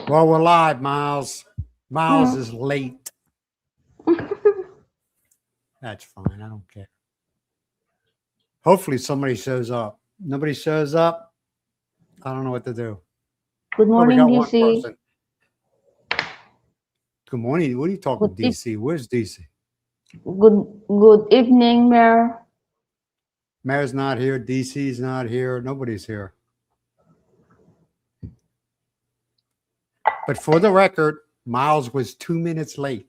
Well, we're live, Miles. Miles Mm. is late. That's fine. I don't care. Hopefully somebody shows up. Nobody shows up. I don't know what to do. Good Oh, we morning, got one DC. person. Good morning. What are you talking, Good eve- DC? Where's DC? good evening, Mayor. Mayor's not here. DC's not here. Nobody's here. But for the record, Miles was 2 minutes late.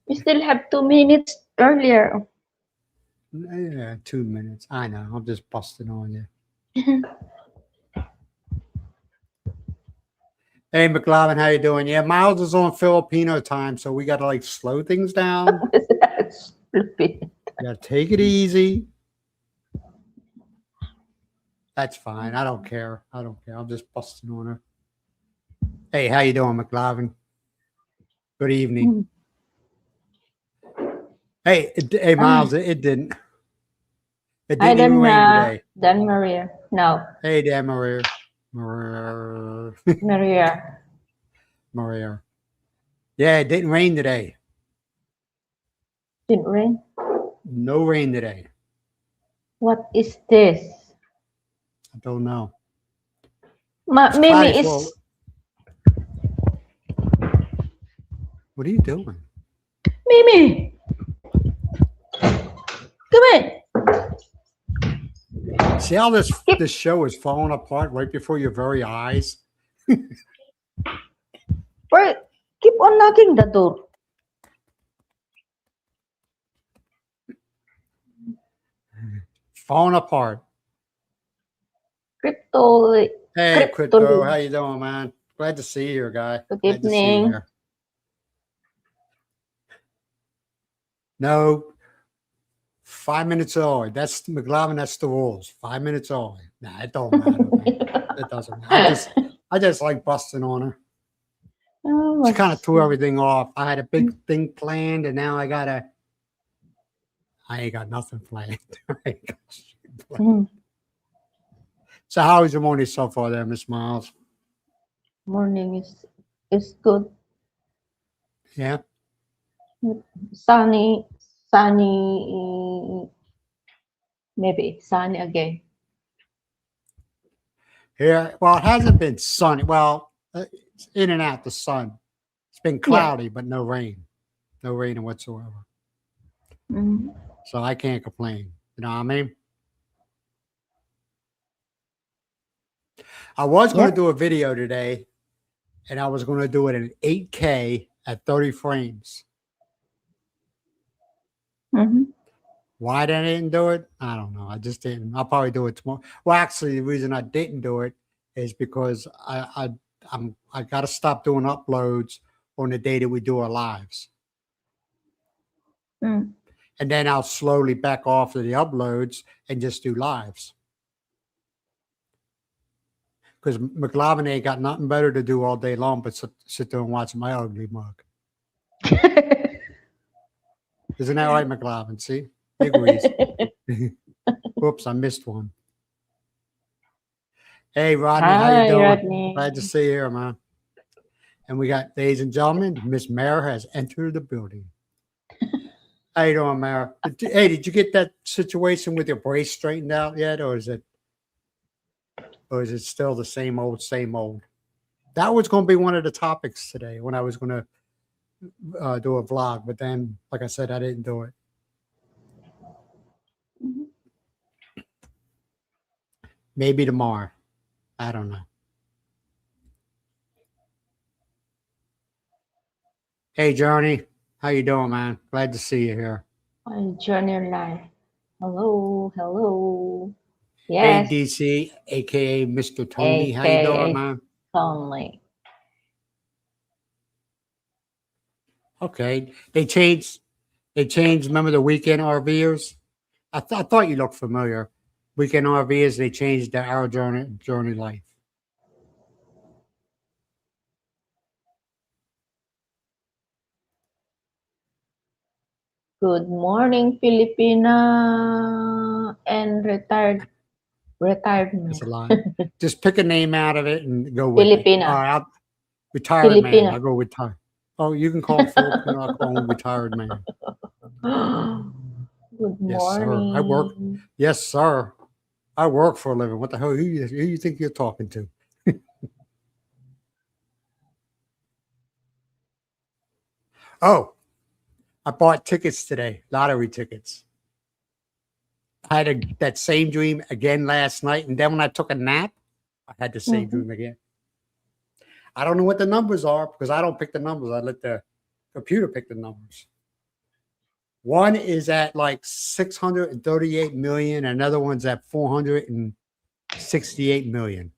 We still have 2 minutes earlier. Yeah, 2 minutes. I know. I'm just busting on you. Hey, McLovin, how you doing? Yeah, Miles is on Filipino time, so we got to like slow things down. That's stupid. You got to take it easy. That's fine. I don't care. I don't care. I'm just busting on her. Hey, how you doing, McLovin? Good evening. Hey, hey, Miles. It didn't. It Hi, didn't even rain today. Dan Maria. No, Hey, Dan Maria. Maria. Maria. Maria. Yeah, it didn't rain today. Didn't rain. No rain today. What is this? I don't know. Mimi is. What are you doing? Mimi! Come in! See how this show is falling apart right before your very eyes? Wait, keep on knocking the door. Falling apart. Crypto. Hey, Crypto, how you doing, man? Glad to see you here, guy. Good Glad to see you evening. here. No, 5 minutes early. That's McLovin. That's the rules. 5 minutes early. Nah, it don't matter. It doesn't matter. I just like busting on her. Oh, She kind of threw everything off. I had a big thing planned, and now I ain't got nothing planned. So how is your morning so far there, Miss Miles? Morning is good. Yeah. Sunny, maybe sunny again. Here, well, it hasn't been sunny. Well, it's in and out the sun. It's been cloudy, but no rain whatsoever. Mm-hmm. So I can't complain. You know what I mean? I was going to do a video today, and I was going to do it in 8K at 30 frames. Mm-hmm. Why I didn't do it? I don't know. I just didn't. I'll probably do it tomorrow. Well, actually, the reason I didn't do it is because I got to stop doing uploads on the day that we do our lives. Mm. And then I'll slowly back off of the uploads and just do lives. Because McLovin ain't got nothing better to do all day long but sit there and watch my ugly mug. Isn't that right, McLovin? See? He agrees. Whoops, I missed one. Hey, Rodney, how you doing? Rodney. Glad to see you here, man. And we got, ladies and gentlemen, Miss Mare has entered the building. How you doing, Mare? Hey, did you get that situation with your brace straightened out yet, or is it still the same old, same old? That was going to be one of the topics today when I was going to do a vlog, but then, like I said, I didn't do it. Mm-hmm. Maybe tomorrow. I don't know. Hey, Journey. How you doing, man? Glad to see you here. Hi, Journey Live. Hello, hello. Yes. Hey, DC, a.k.a. Mr. Tony. How you doing, man? Tony. Okay. They changed, remember the weekend RVers? I thought you looked familiar. Weekend RVers, they changed the Our Journey Life. Good morning, Filipina and retired Retirement. It's a lot. Just pick a name out of it and go with it. Filipina. All right, retired man. Filipina. I'll go retired. Oh, you can call him Filipino. I'll call him retired man. Good Yes, sir. morning. I work. Yes, sir. I work for a living. What the hell? Who you think you're talking to? Oh, I bought tickets today, lottery tickets. I had that same dream again last night, and then when I took a nap, I had the same dream again. I don't know what the numbers are because I don't pick the numbers. I let the computer pick the numbers. One is at like 638 million. Another one's at 468 million.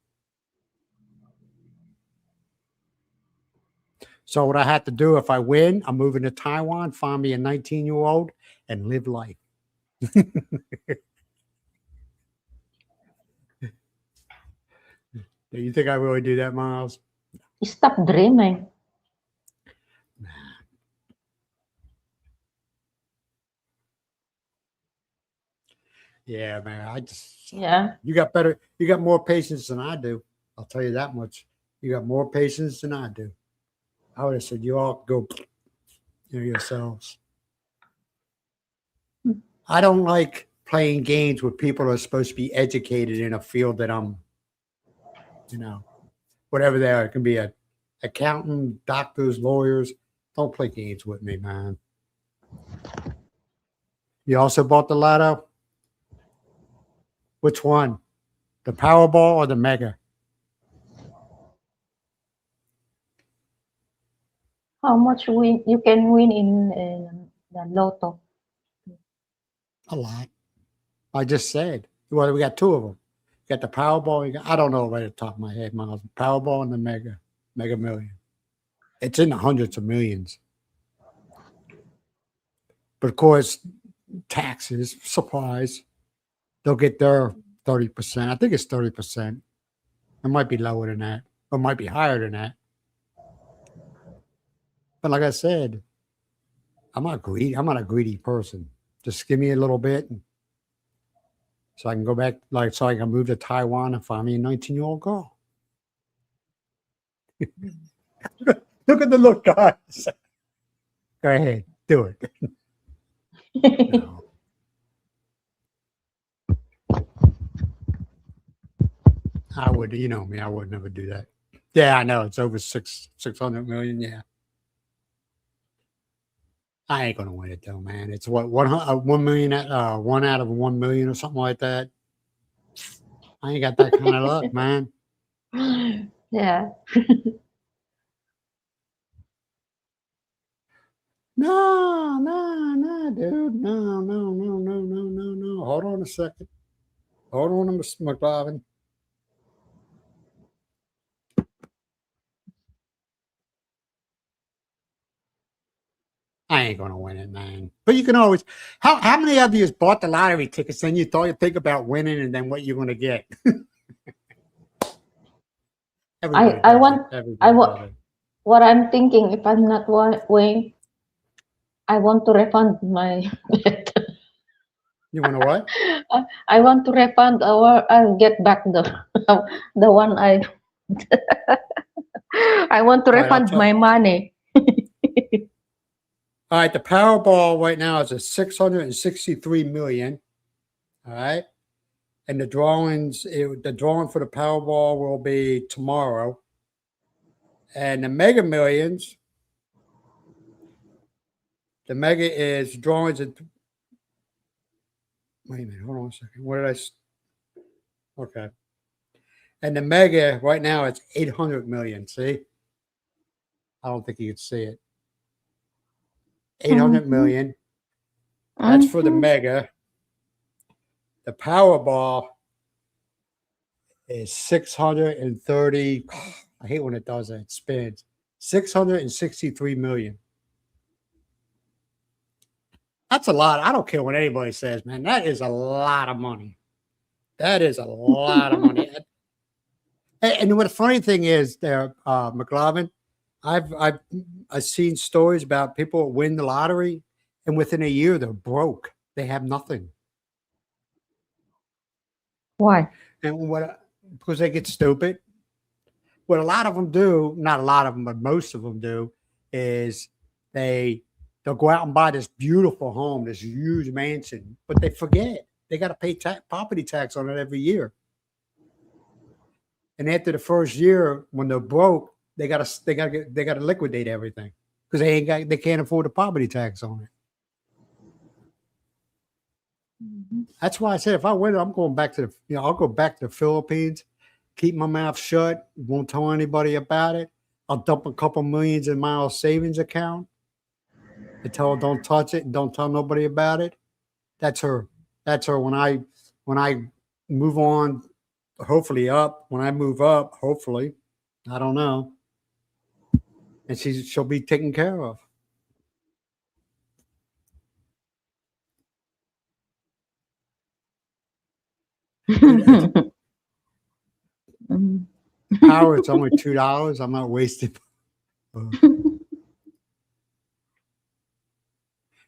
So what I have to do if I win, I'm moving to Taiwan, find me a 19-year-old, and live life. Do you think I really do that, Myles? Stop dreaming. Yeah, man. I just Yeah. you got more patience than I do. I'll tell you that much. You got more patience than I do. I would have said you all go yourselves. I don't like playing games with people who are supposed to be educated in a field that I'm, whatever they are. It can be a accountant, doctors, lawyers. Don't play games with me, man. You also bought the lotto? Which one? The Powerball or the Mega? How much you can win in the lotto? A lot. I just said. Well, we got two of them. You got the Powerball. I don't know right at the top of my head, Myles. Powerball and the Mega Million. It's in the hundreds of millions. But of course, taxes, surprise, they'll get their 30%. I think it's 30%. It might be lower than that, or it might be higher than that. But like I said, I'm not greedy. I'm not a greedy person. Just give me a little bit, so I can go back. So I can move to Taiwan and find me a 19-year-old girl. Look at the look, guys. Go ahead, do it. No. I would, me, I would never do that. Yeah, I know it's over 600 million. Yeah, I ain't gonna win it though, man. It's what 1 million, 1 out of 1 million or something like that. I ain't got that kind of luck, man. Yeah. No, dude. No. Hold on a second. Hold on, Mr. McLovin. I ain't gonna win it, man. But you can always. How many of you bought the lottery tickets? Then you think about winning, and then what you're gonna get. I want. What I'm thinking, if I'm not winning, I want to refund my bet. You want to what? I want to refund I'll get back the one I want to refund my money. All right, the Powerball right now is at 663 million. All right, and the drawing for the Powerball will be tomorrow, and the Mega Millions. The Mega is drawings at. Wait a minute, hold on a second. What did I? Okay, and the Mega right now it's 800 million. See, I don't think you can see it. 800 million. That's for the Mega. The Powerball is 630. I hate when it does that. It spins. 663 million. That's a lot. I don't care what anybody says, man. That is a lot of money. That is a lot of money. And what the funny thing is, there, McLovin, I've seen stories about people who win the lottery, and within a year they're broke. They have nothing. Why? And because they get stupid. What a lot of them do, not a lot of them, but most of them do, is they'll go out and buy this beautiful home, this huge mansion, but they forget they got to pay property tax on it every year. And after the first year, when they're broke, they gotta liquidate everything because they can't afford the property tax on it. That's why I said if I win, I'm going back to I'll go back to the Philippines, keep my mouth shut, won't tell anybody about it. I'll dump a couple millions in my savings account and tell her don't touch it and don't tell nobody about it. That's her. That's her. When I move on, hopefully up. When I move up, hopefully, I don't know, and she'll be taken care of. Power, it's only $2. I'm not wasting.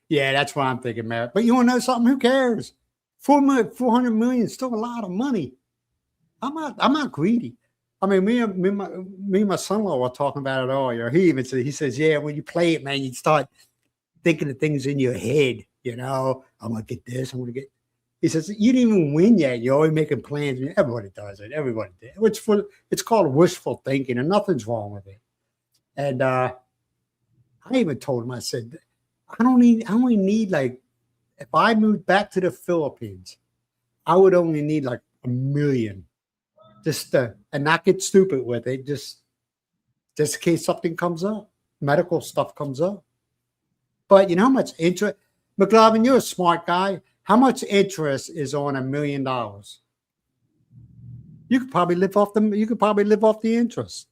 Yeah, that's what I'm thinking, Matt. But you want to know something? Who cares? 400 million is still a lot of money. I'm not greedy. I mean, me and my son-in-law were talking about it earlier. He says, yeah, when you play it, man, you start thinking of things in your head. You know, I'm gonna get this. I'm gonna get. He says, you didn't even win yet. You're always making plans. Everybody does it. Everybody did. It's called wishful thinking, and nothing's wrong with it. And I even told him, I said, I only need like, if I moved back to the Philippines, I would only need like $1 million just to, and not get stupid with it, just in case something comes up, medical stuff comes up. But you know how much interest, McLovin, you're a smart guy. How much interest is on $1 million? You could probably live off the interest.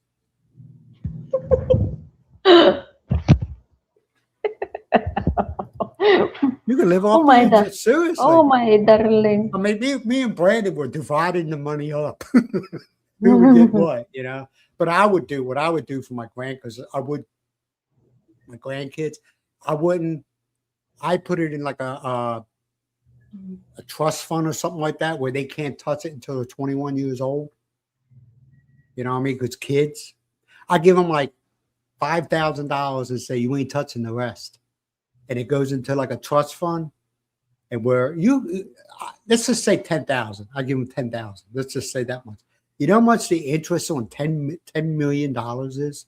You can live off the interest. Seriously. Oh my darling. I mean, me and Brandon were dividing the money up. Who would get what, you know? But I would do what I would do for my grandkids. I put it in like a trust fund or something like that where they can't touch it until they're 21 years old. You know what I mean? Because kids, I give them like $5,000 and say, you ain't touching the rest. And it goes into like a trust fund. And where let's just say 10,000. I give them 10,000. Let's just say that much. You know how much the interest on $10 million is?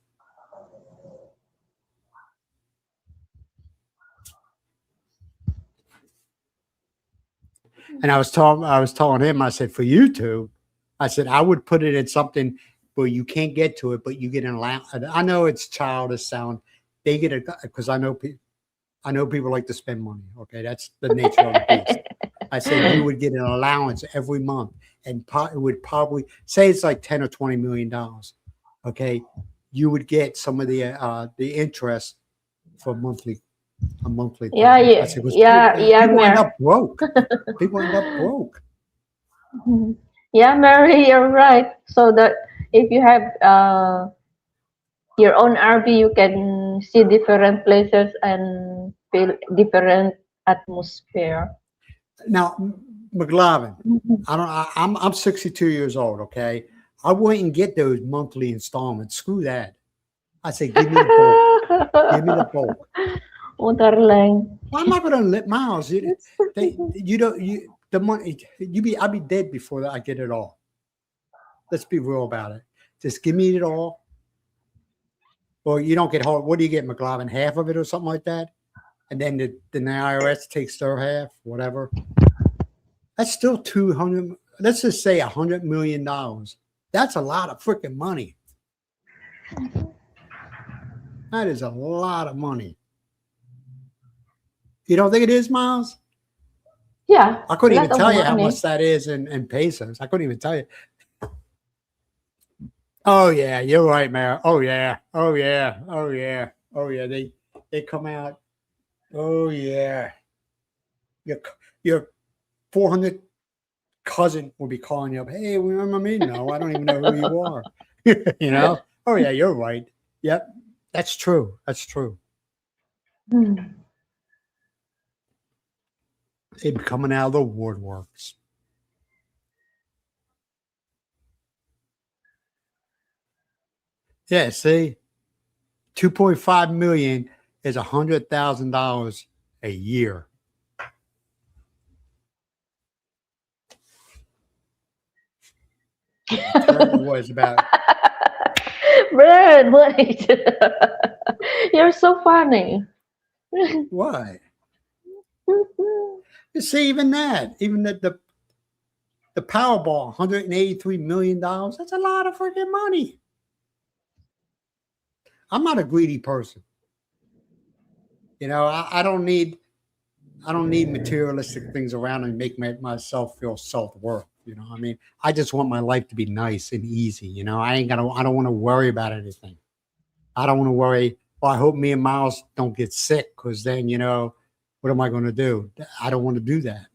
And I was telling him, I said, for you two, I said, I would put it in something where you can't get to it, but you get an allowance. I know it's childish sound. They get it because I know people like to spend money. Okay, that's the nature of the beast. I said you would get an allowance every month, and it would probably say it's like $10 or $20 million. Okay, you would get some of the interest for a monthly. Yeah, people end up broke. People end up broke. Yeah, Mary, you're right. So that if you have your own RV, you can see different places and feel different atmosphere. Now, McLovin, I'm 62 years old. Okay, I wouldn't get those monthly installments. Screw that. I say, give me the bulk. Give me the bulk. Oh, darling. Well, I'm not going to let Myles. The money. I'll be dead before I get it all. Let's be real about it. Just give me it all. Or you don't get hold. What do you get, McLovin? Half of it or something like that? And then the IRS takes their half, whatever. That's still 200. Let's just say $100 million. That's a lot of freaking money. That is a lot of money. You don't think it is, Myles? Yeah. I couldn't even tell you how much that is in pesos. I couldn't even tell you. Oh yeah, you're right, Mayor. Oh yeah. Oh yeah. Oh yeah. Oh yeah. They come out. Oh yeah. Your 400 cousin will be calling you up. Hey, remember me? No, I don't even know who you are. You know? Oh yeah, you're right. Yep. That's true. That's true. They'd be coming out of the woodworks. Yeah, see, 2.5 million is $100,000 a year. I tell you what, it's about. Brent, wait. You're so funny. What? You see, even that, even the Powerball, $183 million. That's a lot of freaking money. I'm not a greedy person. You know, I don't need materialistic things around and make myself feel self-worth. You know, I mean, I just want my life to be nice and easy. You know, I don't want to worry about anything. I don't want to worry. Well, I hope me and Myles don't get sick, because then, you know, what am I going to do? I don't want to do that.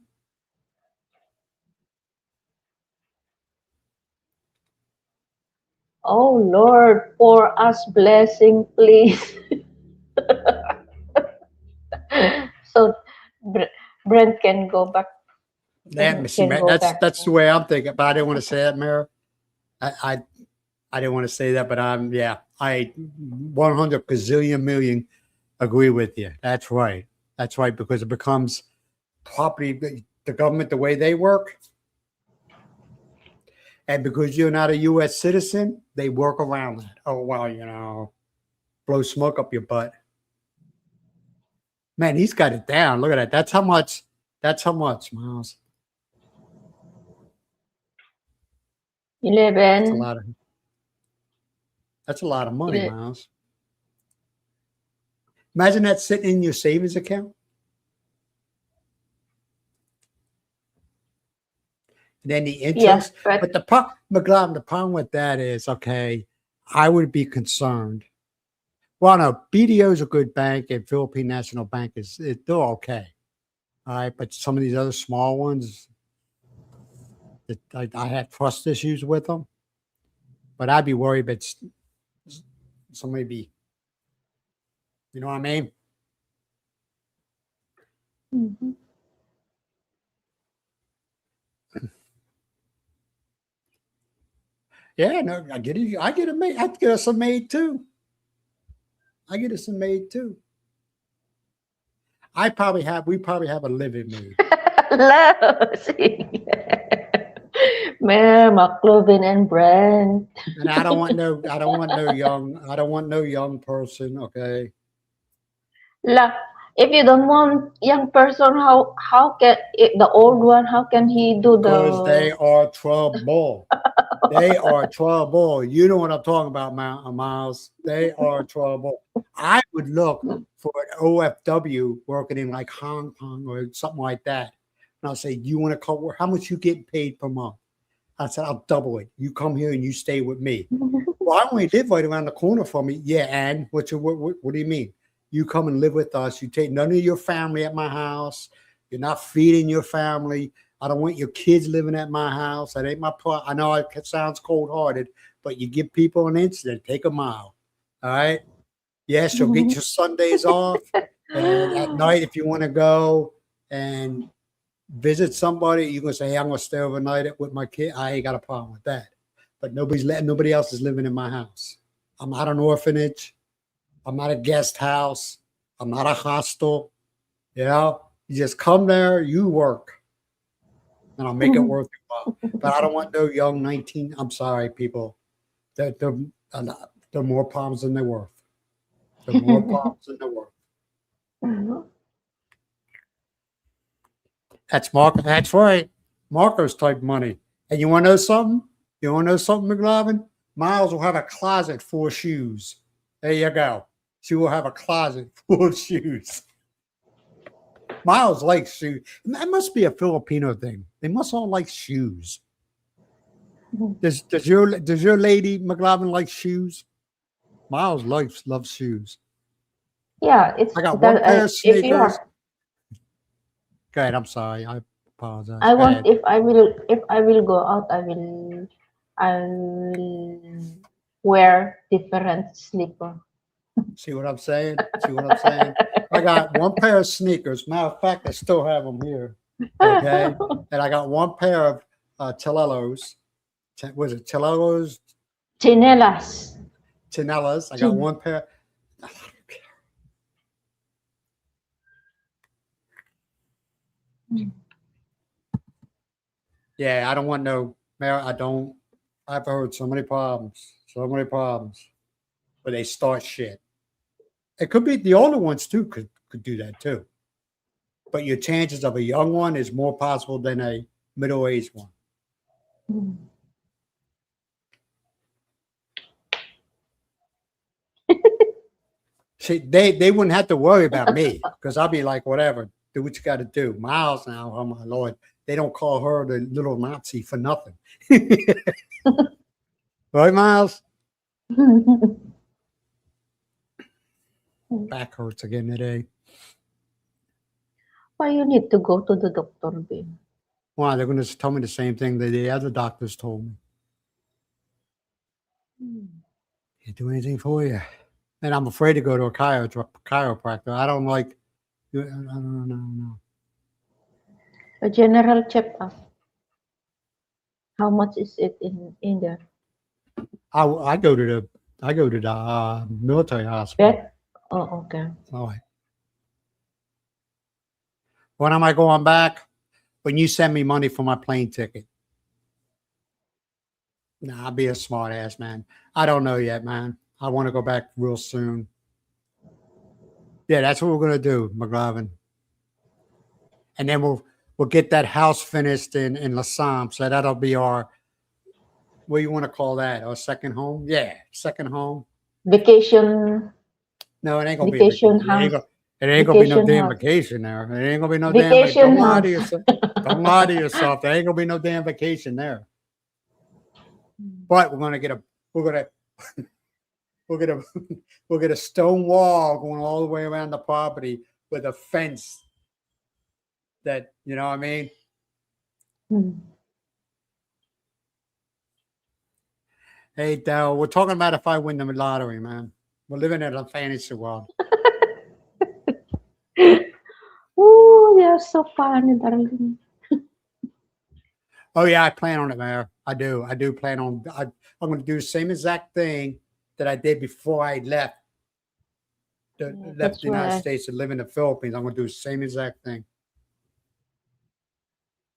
Oh Lord, pour us blessing, please. So Br- Brent can go back. See, Can man, go back. that's the way I'm thinking. But I didn't want to say that, Mayor. I didn't want to say that, but I 100 gazillion million agree with you. That's right. That's right, because it becomes property, the government, the way they work. And because you're not a U.S. citizen, they work around that. Oh, well, you know, blow smoke up your butt. Man, he's got it down. Look at that. That's how much, Myles. That's a 11. lot of money, Myles. Imagine that sitting in your savings account. And then the interest. Yeah, But the problem with that is, okay, I would be concerned. Well, no, BDO is a good bank, and Philippine National Bank they're okay. All right, but some of these other small ones, I had trust issues with them. But I'd be worried that somebody be, you know what I mean? mm-hmm. Yeah, no, I get it. I get it made. I get us a maid too. I get us a maid too. We probably have a living maid. Hello. See. Mare, McLovin, and Brent. And I don't want no young person, okay? La, if you don't want young person, how can the old one? How can he do Because they the? are trouble. They are trouble. You know what I'm talking about, Myles. They are trouble. I would look for an OFW working in like Hong Kong or something like that. And I'll say, you want to come? How much you getting paid per month? I said, I'll double it. You come here and you stay with me. Well, I only live right around the corner from me. Yeah, and what do you mean? You come and live with us. You take none of your family at my house. You're not feeding your family. I don't want your kids living at my house. That ain't my part. I know it sounds cold-hearted, but you give people an incident, take a mile. All right. Yes, you'll get your Sundays off. And at night, if you want to go and visit somebody, you can say, hey, I'm going to stay overnight with my kid. I ain't got a problem with that. But nobody else is living in my house. I'm not an orphanage. I'm not a guest house. I'm not a hostel. You know, you just come there, you work, and I'll make it worth your while. But I don't want no young 19. I'm sorry, people. They're more problems than they're worth. They're more problems than they're worth. That's Marco. That's right. Marco's type money. And you want to know something? McLovin? Myles will have a closet full of shoes. There you go. She will have a closet full of shoes. Myles likes shoes. That must be a Filipino thing. They must all like shoes. Does your lady McLovin like shoes? Myles loves shoes. Yeah, it's I got that. one pair of If you sneakers. have, Go ahead. I'm sorry. I apologize. I Go want ahead. if I will go out, I will wear different slipper. See what I'm saying? I got one pair of sneakers. Matter of fact, I still have them here. Okay. And I got one pair of Telelos. Was it Telelos? Chinelas. Chanellas. I got one pair. Yeah, I don't want no. I don't. I've heard so many problems. So many problems. Where they start shit. It could be the older ones too. Could do that too. But your chances of a young one is more possible than a middle-aged one. See, they wouldn't have to worry about me because I'll be like, whatever, do what you got to do. Myles now, oh my Lord, they don't call her the little Nazi for nothing. Right, Myles? Back hurts again today. Why you need to go to the doctor, Ben? Why? They're going to tell me the same thing that the other doctors told me. Can't do anything for you. And I'm afraid to go to a chiropractor. I don't like, I don't know. A general checkup. How much is it in there? I go to the military hospital. Bed? Oh, okay. All right. When am I going back? When you send me money for my plane ticket. Nah, I'll be a smart ass, man. I don't know yet, man. I want to go back real soon. Yeah, that's what we're gonna do, McGlavin. And then we'll get that house finished in La Somme. So that'll be our, what do you want to call that? Our second home? Yeah, second home. Vacation. No, it ain't gonna Vacation be a vacation. house. It ain't gonna be no Vacation damn house. vacation there. It ain't gonna be no Vacation damn. Don't lie to house. yourself. Don't lie to yourself. There ain't gonna be no damn vacation there. But we're gonna get a. We're gonna. We'll get a stone wall going all the way around the property with a fence. That, you know what I mean. Hey, Dell, we're talking about if I win the lottery, man. We're living in a fantasy world. Oh, they are so funny, darling. Oh yeah, I plan on it, Mayor. I do. I do plan on. I'm going to do the same exact thing that I did before I left. Left the United States to live in the Philippines. I'm going to do the same exact thing.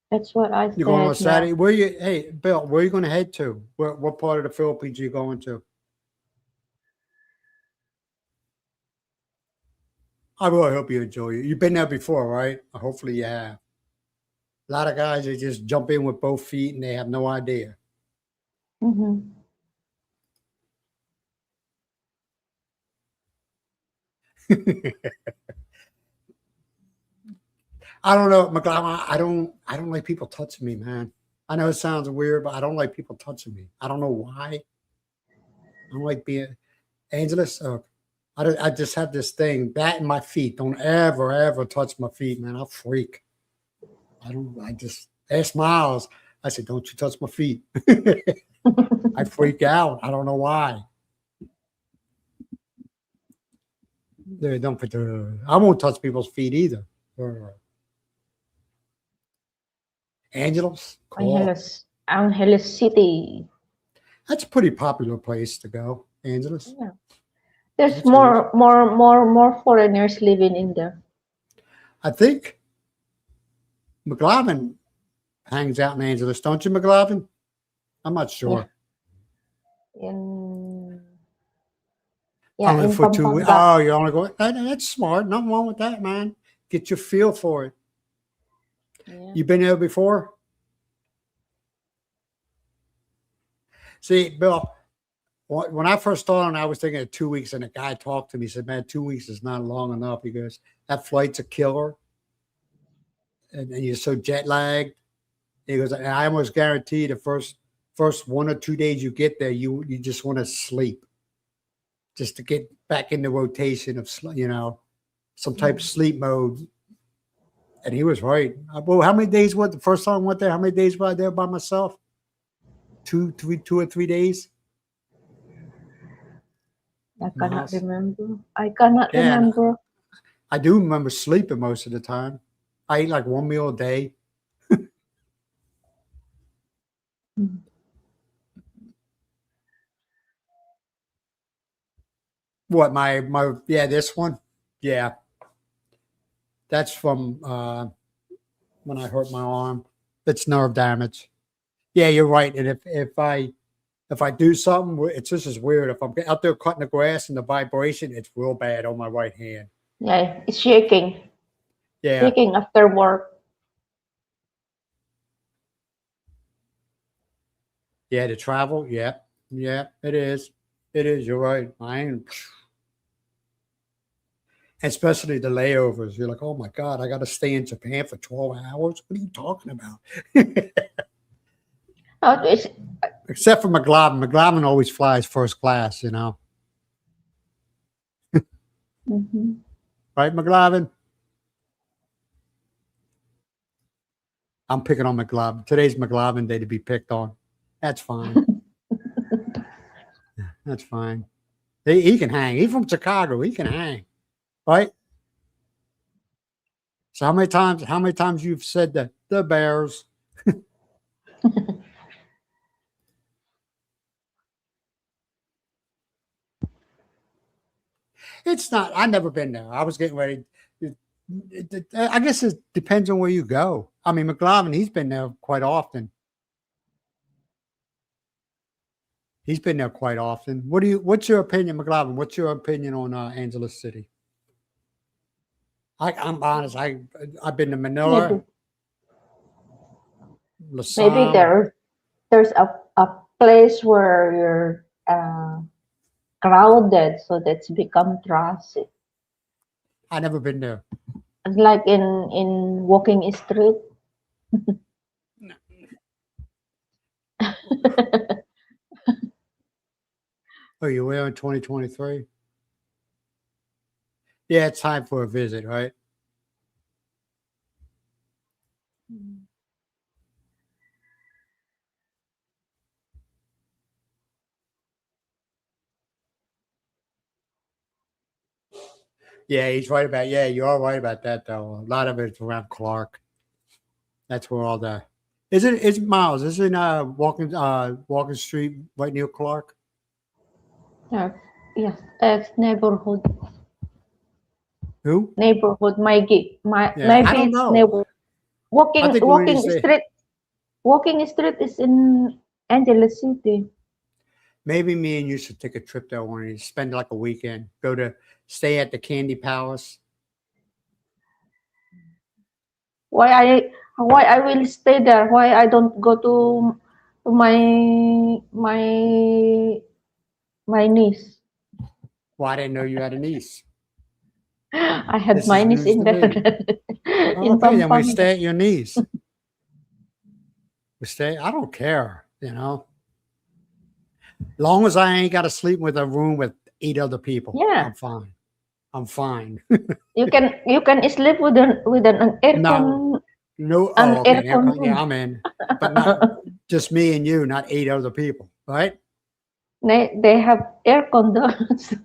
That's what I said. You're going on Saturday. Where you? Hey, Bill, where are you going to head to? What part of the Philippines are you going to? I really hope you enjoy it. You've been there before, right? Hopefully you have. A lot of guys, they just jump in with both feet and they have no idea. I don't know, McGlavin. I don't like people touching me, man. I know it sounds weird, but I don't like people touching me. I don't know why. I don't like being Angeles. I just have this thing, that and my feet. Don't ever touch my feet, man. I'll freak. I just asked Myles. I said, don't you touch my feet. I freak out. I don't know why. Don't put I won't touch people's feet either. Angeles? Cool. Angeles City. That's a pretty popular place to go, Angeles. Yeah. There's more foreigners living in there. I think McGlavin hangs out in Angeles, don't you, McGlavin? I'm not sure. Yeah, only in for 2 weeks. Pampanga. Oh, you're only going. That's smart. Nothing wrong with that, man. Get your feel for it. Yeah. You been there before? See, Bill, when I first started, I was thinking of 2 weeks, and a guy talked to me. He said, "Man, 2 weeks is not long enough." He goes, "That flight's a killer, and you're so jet lagged." He goes, "I almost guarantee the first 1 or 2 days you get there, you just want to sleep, just to get back in the rotation of, some type of sleep mode." And he was right. Well, how many days was the first time I went there? How many days was I there by myself? 2 or 3 days. I cannot remember. Remember. I do remember sleeping most of the time. I ate like one meal a day. What my yeah, this one? Yeah. That's from when I hurt my arm. It's nerve damage. Yeah, you're right. And if I do something, it's just as weird. If I'm out there cutting the grass and the vibration, it's real bad on my right hand. Yeah, it's shaking. Yeah. Shaking after work. Yeah, to travel. Yeah. Yeah, it is. It is. You're right. I ain't, especially the layovers. You're like, oh my God, I got to stay in Japan for 12 hours. What are you talking about? Oh, it's, Except for McLovin. McLovin always flies first class, you know. mhm. Right, McLovin? I'm picking on McLovin. Today's McLovin day to be picked on. That's fine. That's fine. He can hang. He's from Chicago. He can hang. Right? So how many times you've said that the Bears? It's not. I've never been there. I was getting ready. I guess it depends on where you go. I mean, McLovin, he's been there quite often. He's been there quite often. What's your opinion, McLovin? What's your opinion on Angeles City? I'm honest. I've been to Manila, maybe maybe Lassam. there's a place where you're crowded, so that's become traffic. I never been there. It's like in walking street. Oh, you were in 2023? Yeah, it's time for a visit, right? Yeah, he's right about. Yeah, you are right about that though. A lot of it's around Clark. That's where all the. Is it Miles? Isn't Walking Street right near Clark? Yeah, yes, it's neighborhood. Who? Neighborhood. My Yeah, I maybe don't it's know. neighbor. I think when you Walking say street. Walking street is in Angeles City. maybe me and you should take a trip there one and spend like a weekend. Go to stay at the Candy Palace. Why I will stay there? Why I don't go to my my niece? Well, I didn't know you had a niece. I had This is my niece news in to there me. Oh, in okay, then we Pampanga. stay at your niece. We stay. I don't care. You know, long as I ain't got to sleep with a room with 8 other people, Yeah, I'm fine. I'm fine. you can sleep with an No, aircon no. an Oh, okay. aircon Aircon. Yeah, room. I'm in, but not just me and you, not 8 other people, right? They have air conditions.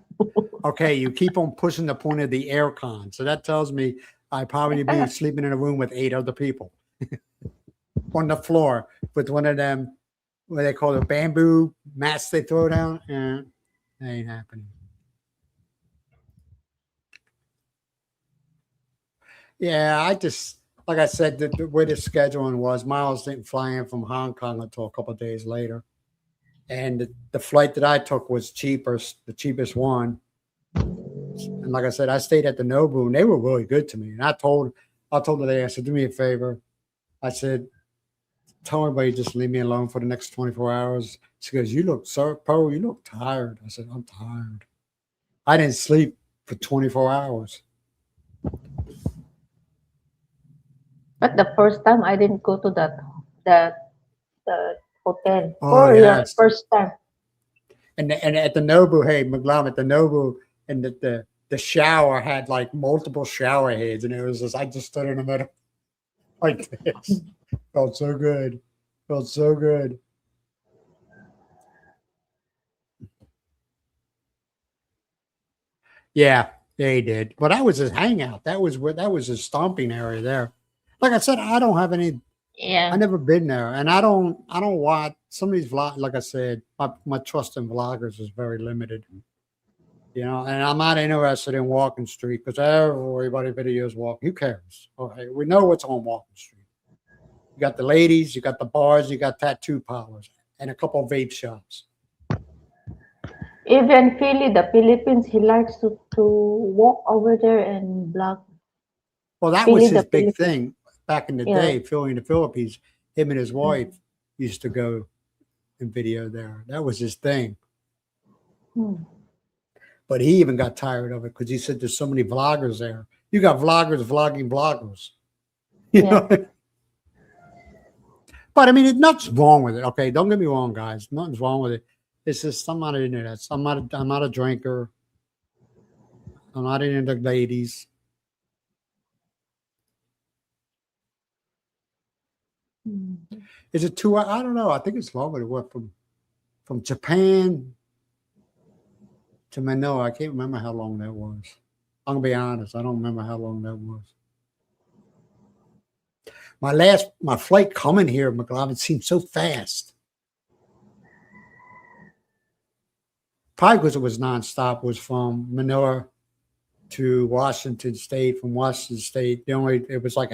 Okay, you keep on pushing the point of the aircon, so that tells me I probably be sleeping in a room with 8 other people on the floor with one of them what they call the bamboo mats they throw down. And that ain't happening. Yeah, I just like I said, the way the scheduling was, Miles didn't fly in from Hong Kong until a couple of days later, and the flight that I took was cheapest, the cheapest one. And like I said, I stayed at the Nobu, and they were really good to me. And I told the lady, I said, do me a favor. I said, tell everybody just leave me alone for the next 24 hours. She goes, you look so, Pearl, you look tired. I said, I'm tired. I didn't sleep for 24 hours. But the first time I didn't go to that the hotel Oh for your yes, first time. and at the Nobu, hey, McLovin, at the Nobu, and the shower had like multiple shower heads, and it was just I just stood in the middle like this. Felt so good. Felt so good. Yeah, yeah, he did. But that was his hangout. That was his stomping area there. Like I said, I don't have any. I Yeah. never been there, and I don't watch some of these vlog. Like I said, my trust in vloggers is very limited. You know, and I'm not interested in Walking Street because everybody videos walking. Who cares? Okay, we know what's on Walking Street. You got the ladies, you got the bars, you got tattoo parlors, and a couple of vape shops. Even Philly, the Philippines, he likes to walk over there and blog. Well, that was Philly, the his big Philippines. thing back in the Yeah. day. Philly in the Philippines, him and his Mm. wife used to go and video there. That was his thing. Hmm. But he even got tired of it because he said there's so many vloggers there. You got vloggers vlogging bloggers. You Yeah. know? But I mean, nothing's wrong with it. Okay, don't get me wrong, guys. Nothing's wrong with it. It's just I'm not into that. I'm not a drinker. I'm not into the ladies. Mm. Is it too? I don't know. I think it's longer to work from Japan to Manila. I can't remember how long that was. I'm gonna be honest. I don't remember how long that was. My flight coming here, McLovin, seemed so fast. Probably because it was nonstop. Was from Manila to Washington State. From Washington State, it was like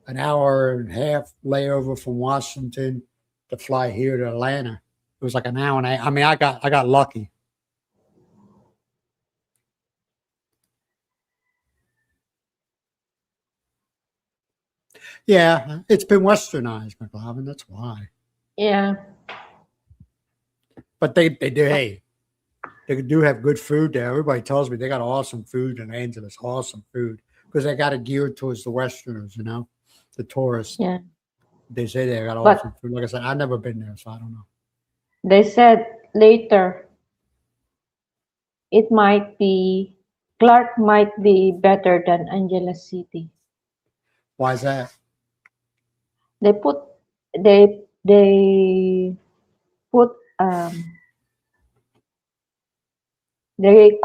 an hour and a half layover from Washington to fly here to Atlanta. It was like an hour and a half. I mean, I got lucky. Yeah, it's been westernized, McLovin. That's why. Yeah. But they do. Hey, they do have good food there. Everybody tells me they got awesome food in Angeles. Awesome food because they got it geared towards the Westerners. You know, the tourists. Yeah. They say they got But awesome food. Like I said, I've never been there, so I don't know. they said later it might be Clark might be better than Angeles City. Why is that? They put they put they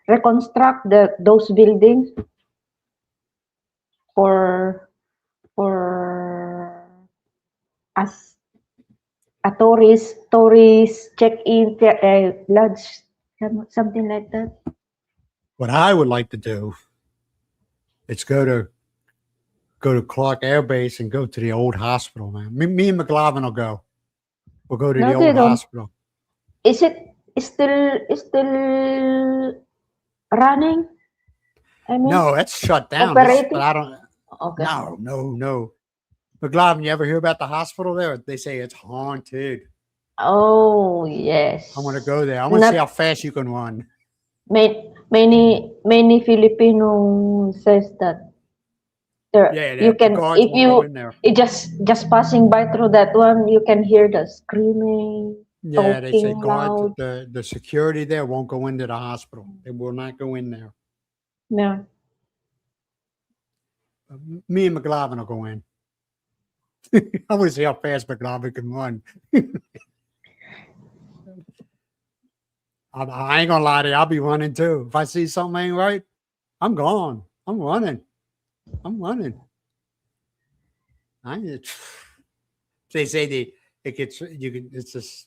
reconstruct those buildings for for as a tourist check in lodge, something like that. What I would like to do is go to Clark Air Base and go to the old hospital, man. Me and McLovin will go. We'll go to the No, they old don't. hospital. Is it still running? I mean, No, that's shut down. But operating? I don't. Okay. No. McLovin, you ever hear about the hospital there? They say it's haunted. Oh I want to yes. go there. I want to see Not how fast you can run. many Filipino says that there Yeah, you the can guards if won't go you in there. it just passing by through that one you can hear the screaming, Yeah, they say talking guards, loud. the security there won't go into the hospital. They will not go in there. Yeah. Me and McLovin will go in. I want to see how fast McLovin can run. I ain't gonna lie to you. I'll be running too. If I see something ain't right, I'm gone. I'm running. I'm running. I they say it gets you can it's just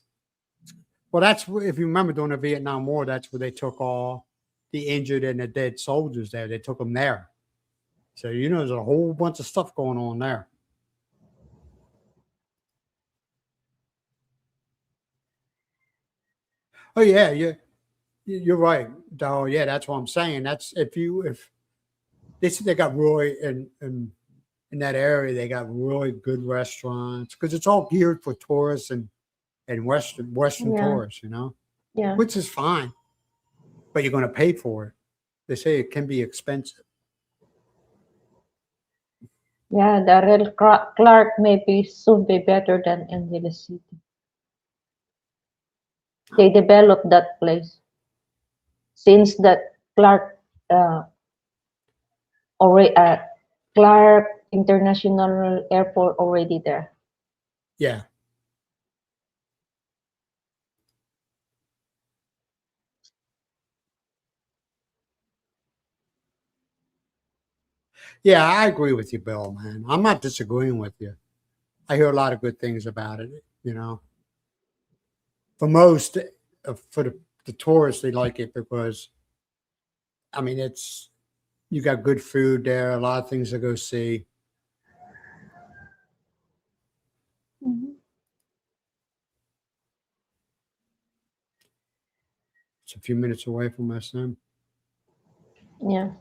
well that's if you remember during the Vietnam War that's where they took all the injured and the dead soldiers there. They took them there. So you know there's a whole bunch of stuff going on there. Oh yeah, you're right. Oh yeah, that's what I'm saying. That's if they said they got really in that area they got really good restaurants because it's all geared for tourists and Western Yeah. tourists, you know, Yeah. which is fine, but you're going to pay for it. They say it can be expensive. Yeah, the real Clark may be soon be better than Angeles City. They developed that place since that Clark uh, already Clark International Airport already there. Yeah, yeah, I agree with you, Bill. Man, I'm not disagreeing with you. I hear a lot of good things about it. You know, for most, for the tourists, they like it because, I mean, you got good food there, a lot of things to go see. Mhm. It's a few minutes away from us then. Yeah.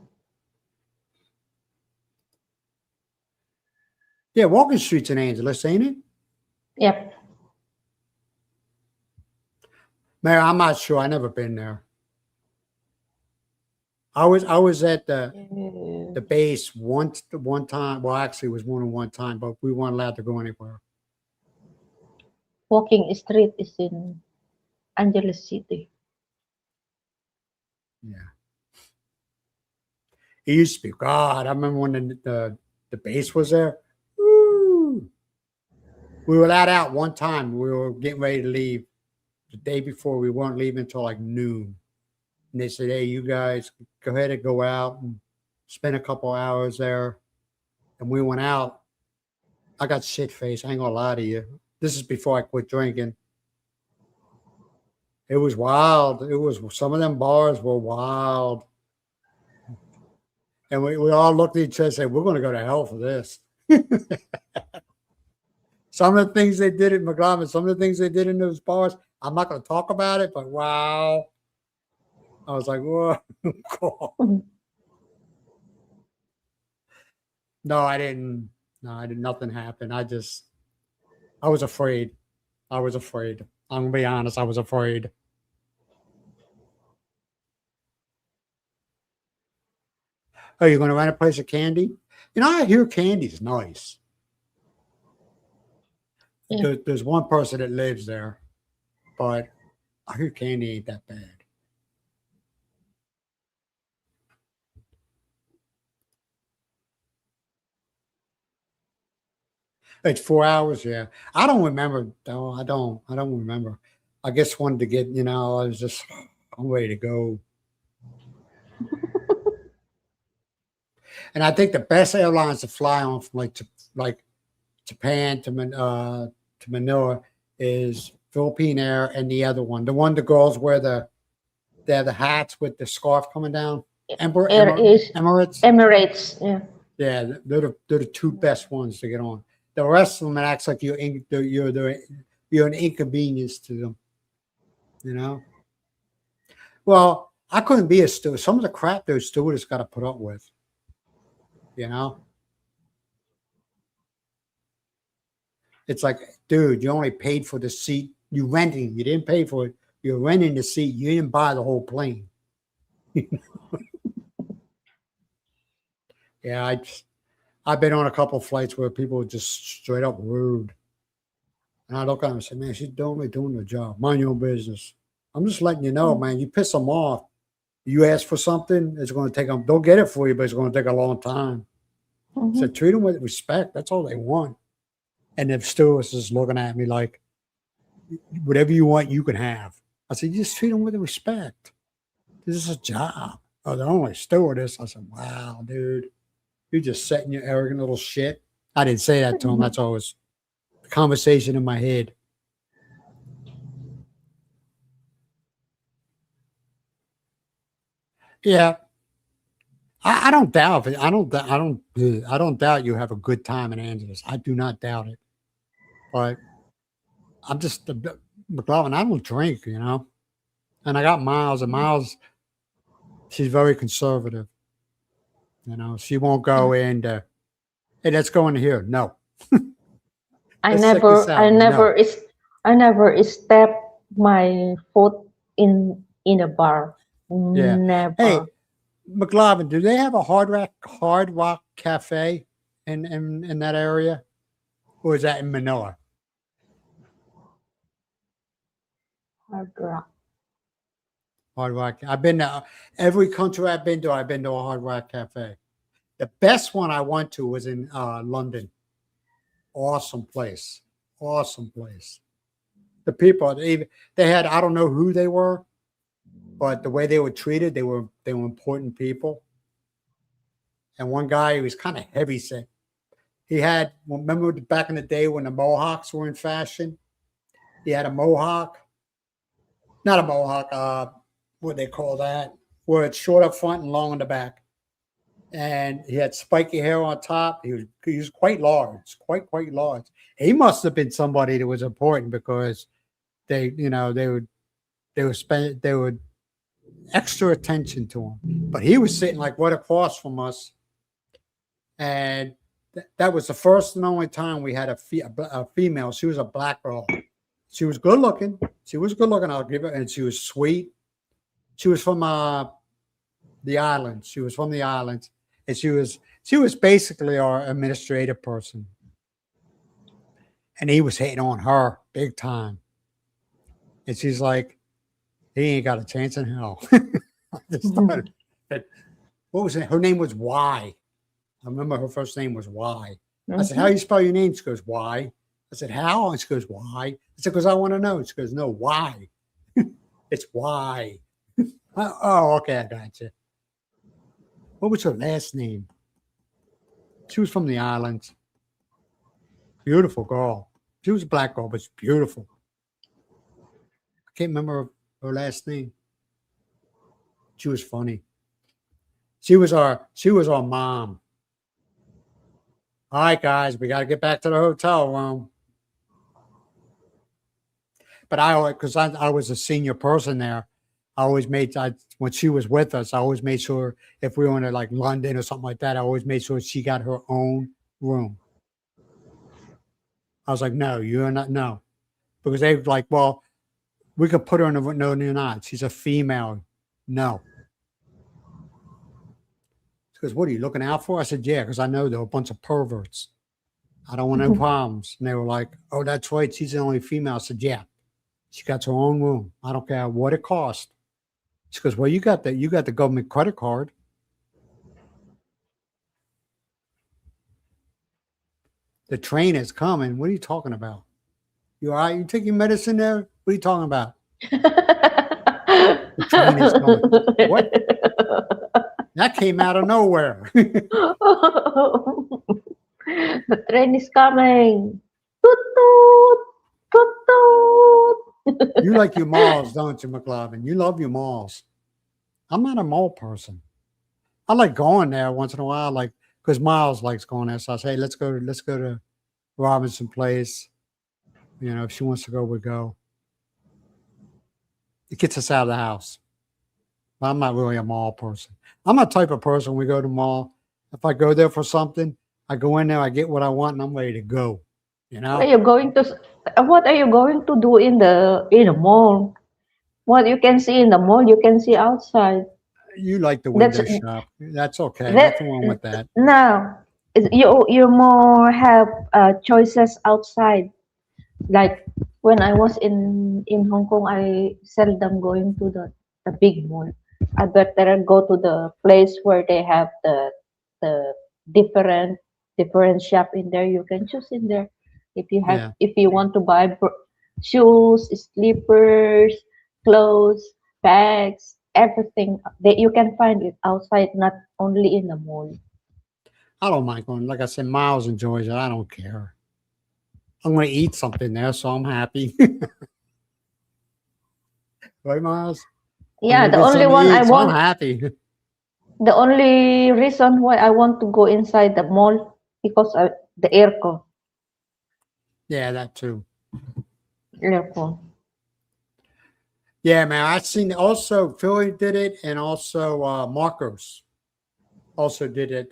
Yeah, walking streets in Angeles, ain't it? Yep. Mary, I'm not sure. I never been there. I was at the base one time. Well, actually, it was more than one time, but we weren't allowed to go anywhere. Walking street is in Angeles City. Yeah, it used to be. God, I remember when the base was there. Woo! We were allowed out one time. We were getting ready to leave the day before. We weren't leaving until like noon, and they said, "Hey, you guys, go ahead and go out and spend a couple hours there." And we went out. I got shit faced. I ain't gonna lie to you. This is before I quit drinking. It was wild. It was some of them bars were wild. And we all looked at each other and said, we're gonna go to hell for this. Some of the things they did at McLovin, some of the things they did in those bars, I'm not gonna talk about it, but wow. I was like, whoa. Mhm. No, I didn't. No, I did nothing happen. I was afraid. I was afraid. I'm gonna be honest, I was afraid. Oh, you're gonna rent a place of candy? You know, I hear candy's nice. Yeah. There's one person that lives there, but I hear candy ain't that bad. It's 4 hours, yeah. I don't remember though. I don't remember. I just wanted to get, I was just I'm ready to go. And I think the best airlines to fly on from like Japan to Manila is Philippine Air and the other one. The one the girls wear they have the hats with the scarf coming down. Air is Emirates. Emirates. Yeah. Yeah, they're the two best ones to get on. The rest of them, it acts like you're an inconvenience to them. You know. Well, I couldn't be a steward. Some of the crap those stewards got to put up with. You know, it's like, dude, you only paid for the seat. You renting. You didn't pay for it. You're renting the seat. You didn't buy the whole plane. Yeah, I've been on a couple of flights where people are just straight up rude. And I look at them and say, man, she's only doing the job. Mind your own business. I'm just letting you know, man, you piss them off. You ask for something, it's going to take them, they'll get it for you, but it's going to take a long time. Mhm. So treat them with respect. That's all they want. And the stewardess is looking at me like, whatever you want, you can have. I said, you just treat them with respect. This is a job. Oh, they're only stewardess. I said, wow, dude, you're just setting your arrogant little shit. I didn't say that to him. That's always the conversation in my head. Yeah, I don't doubt it. I don't doubt you have a good time in Angeles. I do not doubt it. But I'm just McLovin. I don't drink, and I got Myles, and Myles, she's very conservative. She won't go into, hey, let's go in here. No, I let's check this never, I out. never No, is, I never step my foot in a bar. yeah. Never. Hey, McLovin, do they have a Hard Rock Cafe in that area, or is that in Manila? Hard rock. Hard Rock. I've been to every country I've been to. I've been to a Hard Rock Cafe. The best one I went to was in London. Awesome place. Awesome place. The people they had, I don't know who they were, but the way they were treated, they were important people. And one guy, he was kind of heavy set. He had, remember back in the day when the Mohawks were in fashion? He had a Mohawk, not a Mohawk, what they call that, where it's short up front and long in the back. And he had spiky hair on top. He was quite large, quite large. He must have been somebody that was important because they would extra attention to him. But he was sitting like right across from us, and that was the first and only time we had a female. She was a black girl. She was good looking. I'll give it, and she was sweet. She was from the islands. She was from the islands, and she was basically our administrative person. And he was hitting on her big time. And she's like, he ain't got a chance in hell. I just started. What was it? Her name was Y. I remember her first name was Y. I said, how do you spell your name? She goes, Y. I said, how? And she goes, why? I said, because I want to know. She goes, no, why? It's why. Oh, okay, I got you. What was her last name? She was from the islands. Beautiful girl. She was a black girl, but she's beautiful. I can't remember her last name. She was funny. She was our mom. All right, guys, we got to get back to the hotel room. But because I was a senior person there, I always when she was with us, I always made sure if we were in like London or something like that, I always made sure she got her own room. I was like, no, you're not, no. Because they were like, well, we could put her in a room. No, you're not. She's a female. No. She goes, what are you looking out for? I said, yeah, because I know they're a bunch of perverts. I don't want no problems. And they were like, oh, that's right. She's the only female. I said, yeah. She got her own room. I don't care what it cost. She goes, well, you got the government credit card. The train is coming. What are you talking about? You all right? You taking medicine there? What are you talking about? The train is coming. What? That came out of nowhere. The train is coming. Toot toot, toot toot. You like your malls, don't you, McLovin? You love your malls. I'm not a mall person. I like going there once in a while, like because Myles likes going there. So I say, hey, let's go to Robinson Place. You know, if she wants to go, we go. It gets us out of the house. But I'm not really a mall person. I'm a type of person. We go to the mall. If I go there for something, I go in there, I get what I want, and I'm ready to go. You know. What are you going to do in the mall? What you can see in the mall, you can see outside. You like the window shop. That's okay. Nothing wrong with that. No, you more have choices outside. Like when I was in Hong Kong, I seldom going to the big mall. I better go to the place where they have the different shop in there. You can choose in there if you want to buy shoes, slippers, clothes, bags, everything that you can find it outside, not only in the mall. I don't mind going. Like I said, Myles enjoys it. I don't care. I'm going to eat something there, so I'm happy. Right, Myles? Yeah, the only one I want. I'm happy. The only reason why I want to go inside the mall because of the aircon. Yeah, that too. Aircon. Yeah, man. I've seen also Philly did it, and also Marcos also did it.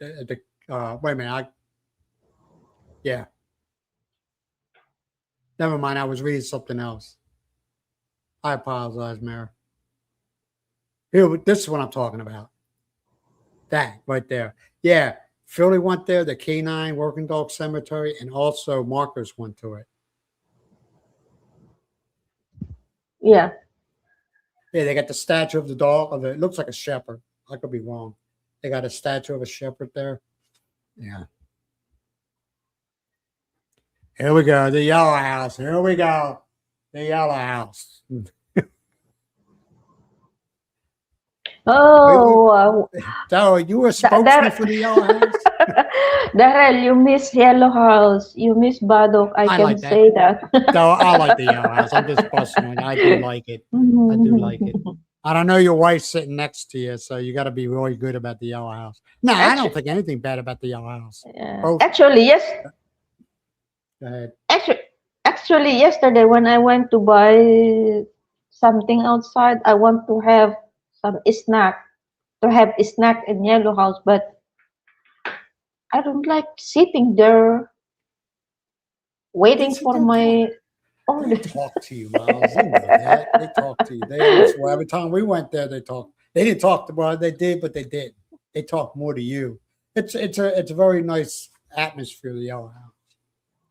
Wait a minute. Yeah. Never mind. I was reading something else. I apologize, Mary. Here, this is what I'm talking about. That right there. Yeah. Philly went there, the K9 Working Dog Cemetery, and also Marcos went to it. Yeah. Yeah, they got the statue of the dog. It looks like a shepherd. I could be wrong. They got a statue of a shepherd there. Yeah. Here we go. The yellow house. Here we go. The yellow house. Oh, So you were spokesman for the yellow house? Darrell, you miss Yellow House. You miss Badoc. I can like that. say that. No, I like the yellow house. I'm just busting on. I do like it. I do like it. I don't know your wife's sitting next to you, so you got to be really good about the yellow house. No, I don't Actually, think anything bad about the yellow house. Both. actually, yes. Go ahead. Actually, actually, yesterday when I went to buy something outside, I want to have some snack to have a snack in Yellow House, but I don't like sitting there They waiting sit for there and talk. my They order. talk to you, Miles. You know that. They talk to you. They always, well, every time we went there, they talked. They didn't talk to, well, they did, but they did. They talk more to you. It's a very nice atmosphere, the Yellow House,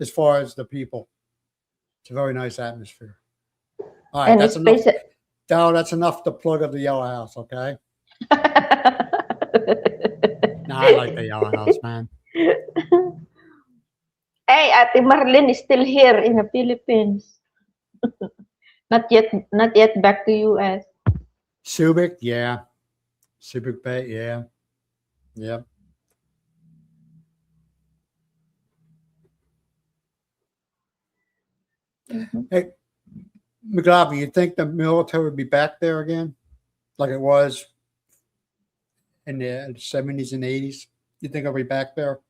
as far as the people. It's a very nice atmosphere. All right, And that's it's enough. basic. Dal, that's enough to plug of the Yellow House, okay? No, I like the Yellow House, man. Hey, Ate Marlene is still here in the Philippines. Not yet back to US. Subic, yeah. Subic Bay, yeah. Yeah. Mhm. Hey, McGlavin, you think the military would be back there again, like it was in the 70s and 80s? You think it'll be back there?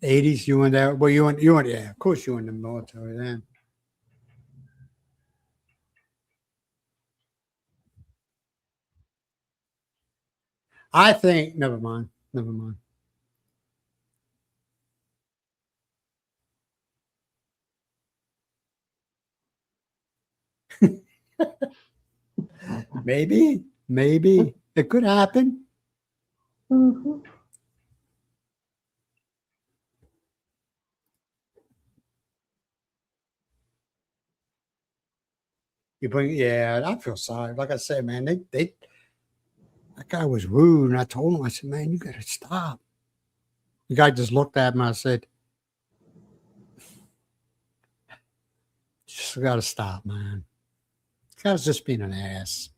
80s, you went there. Well, you went, yeah, of course you were in the military then. I think, never mind, never mind. Maybe it could happen. Mhm. You bring, yeah, I feel sorry. Like I said, man, that guy was rude, and I told him, I said, man, you got to stop. The guy just looked at me. I said, just got to stop, man. The guy's just being an ass.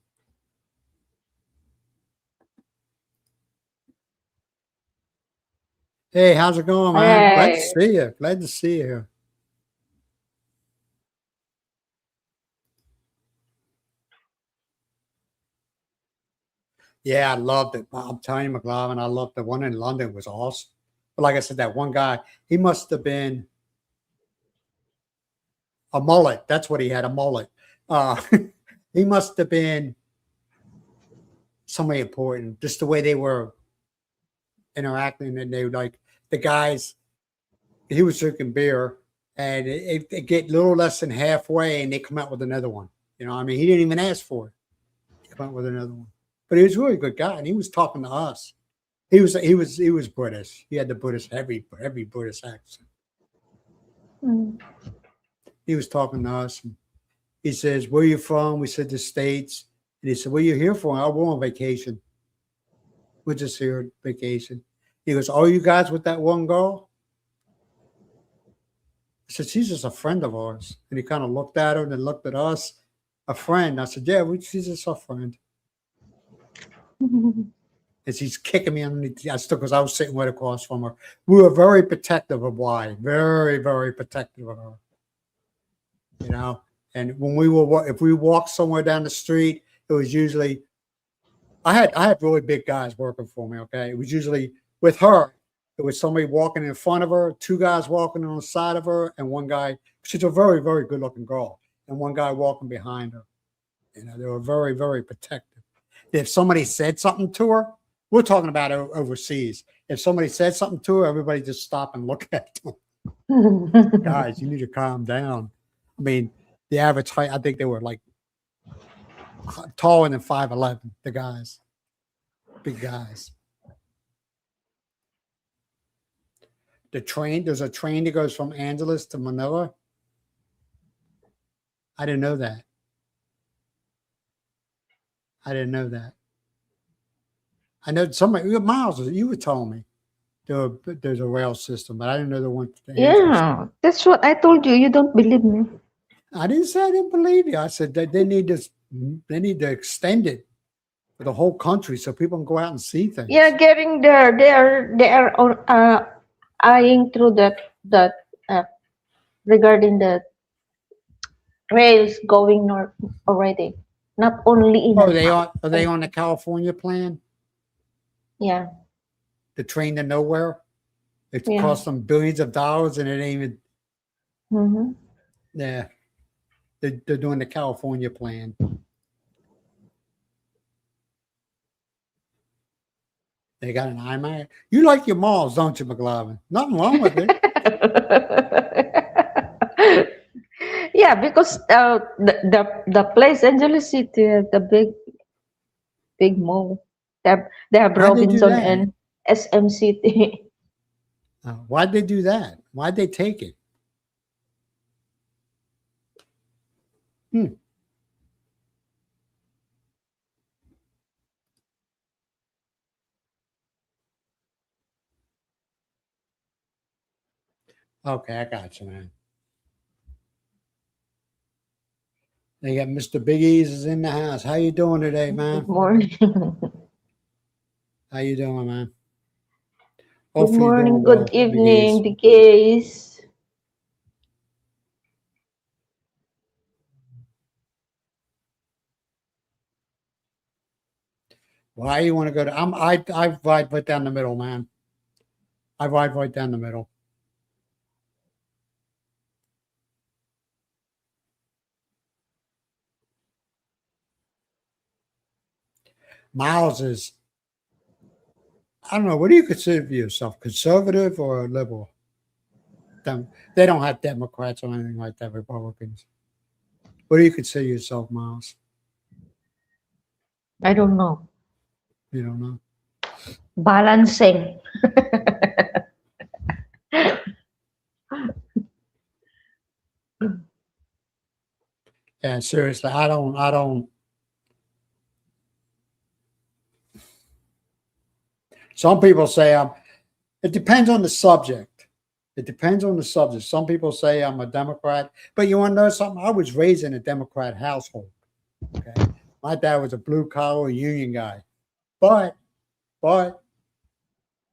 Hey, how's it going, man? Glad to Hey. see you. Glad to see you here. Yeah, I loved it. I'm telling you, McLaren, I loved the one in London was awesome. But like I said, that one guy, he must have been a mullet. That's what he had, a mullet. Uh, he must have been somebody important. Just the way they were interacting, and they like the guys. He was drinking beer, and it get a little less than halfway, and they come out with another one. You know, I mean, he didn't even ask for it. He come out with another one. But he was a really good guy, and he was talking to us. He was British. He had the British heavy British accent. Mm. He was talking to us. And he says, "Where you from?" We said the States. And he said, "Where you here for?" "Oh, we're on vacation. We're just here on vacation." He goes, "Oh, you guys with that one girl?" I said, "She's just a friend of ours." And he kind of looked at her and then looked at us. A friend. I said, "Yeah, she's just a friend." And she's kicking me underneath. I still because I was sitting right across from her. We were very protective of Y. Very, very protective of her. You know. And when we were, if we walked somewhere down the street, it was usually I had really big guys working for me. Okay, it was usually with her. It was somebody walking in front of her, two guys walking on the side of her, and one guy. She's a very, very good looking girl, and one guy walking behind her. You know, they were very, very protective. If somebody said something to her, we're talking about overseas. If somebody said something to her, everybody just stop and look at them. Guys, you need to calm down. I mean, the average height, I think they were like taller than 5'11", the guys, big guys. There's a train that goes from Angeles to Manila. I didn't know that. I didn't know that. I know somebody, Miles, you were telling me there's a rail system, but I didn't know there went to Angeles. Yeah, that's what I told you. You don't believe me. I didn't say I didn't believe you. I said that they need to extend it for the whole country so people can go out and see Yeah, things. getting there. They are eyeing through that uh, regarding that. rails going north already. Not only in Oh, and out. are they on the California plan? Yeah, The train to nowhere? It yeah. cost them billions of dollars and it ain't even, Mm-hmm. yeah. They're doing the California plan. They got an IMAX. You like your malls, don't you, McLovin? Nothing wrong with it. Yeah, because the place Angeles City, the big mall. They have Why'd they do Robinson that? and SM City. Why'd they do that? Why'd they take it? Hmm. Okay, I got you, man. They got Mr. Big E's is in the house. How you doing today, Good man? morning. How you doing, man? Good Hopefully you're doing morning. Good well, Big evening, E's. the gays. Why you want to go to? I ride right down the middle, man. I ride right down the middle. Miles is. I don't know. What do you consider yourself? Conservative or liberal? They don't have Democrats or anything like that. Republicans. What do you consider yourself, Miles? I don't know. You don't know. Balancing. Yeah, seriously, I don't. I don't. Some people say I'm. It depends on the subject. It depends on the subject. Some people say I'm a Democrat, but you want to know something? I was raised in a Democrat household. Okay, my dad was a blue collar union guy, but but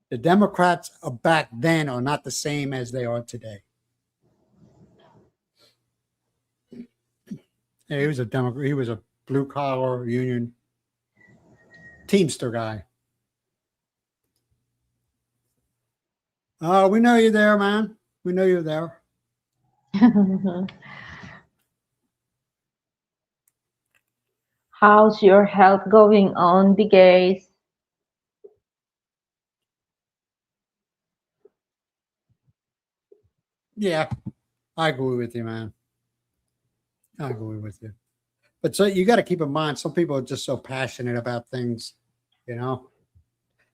the Democrats of back then are not the same as they are today. Yeah, he was a Democrat. He was a blue collar union Teamster guy. Oh, we know you're there, man. We know you're there. How's your health going on, the gays? Yeah, I agree with you, man. I agree with you. But so you got to keep in mind, some people are just so passionate about things, you know.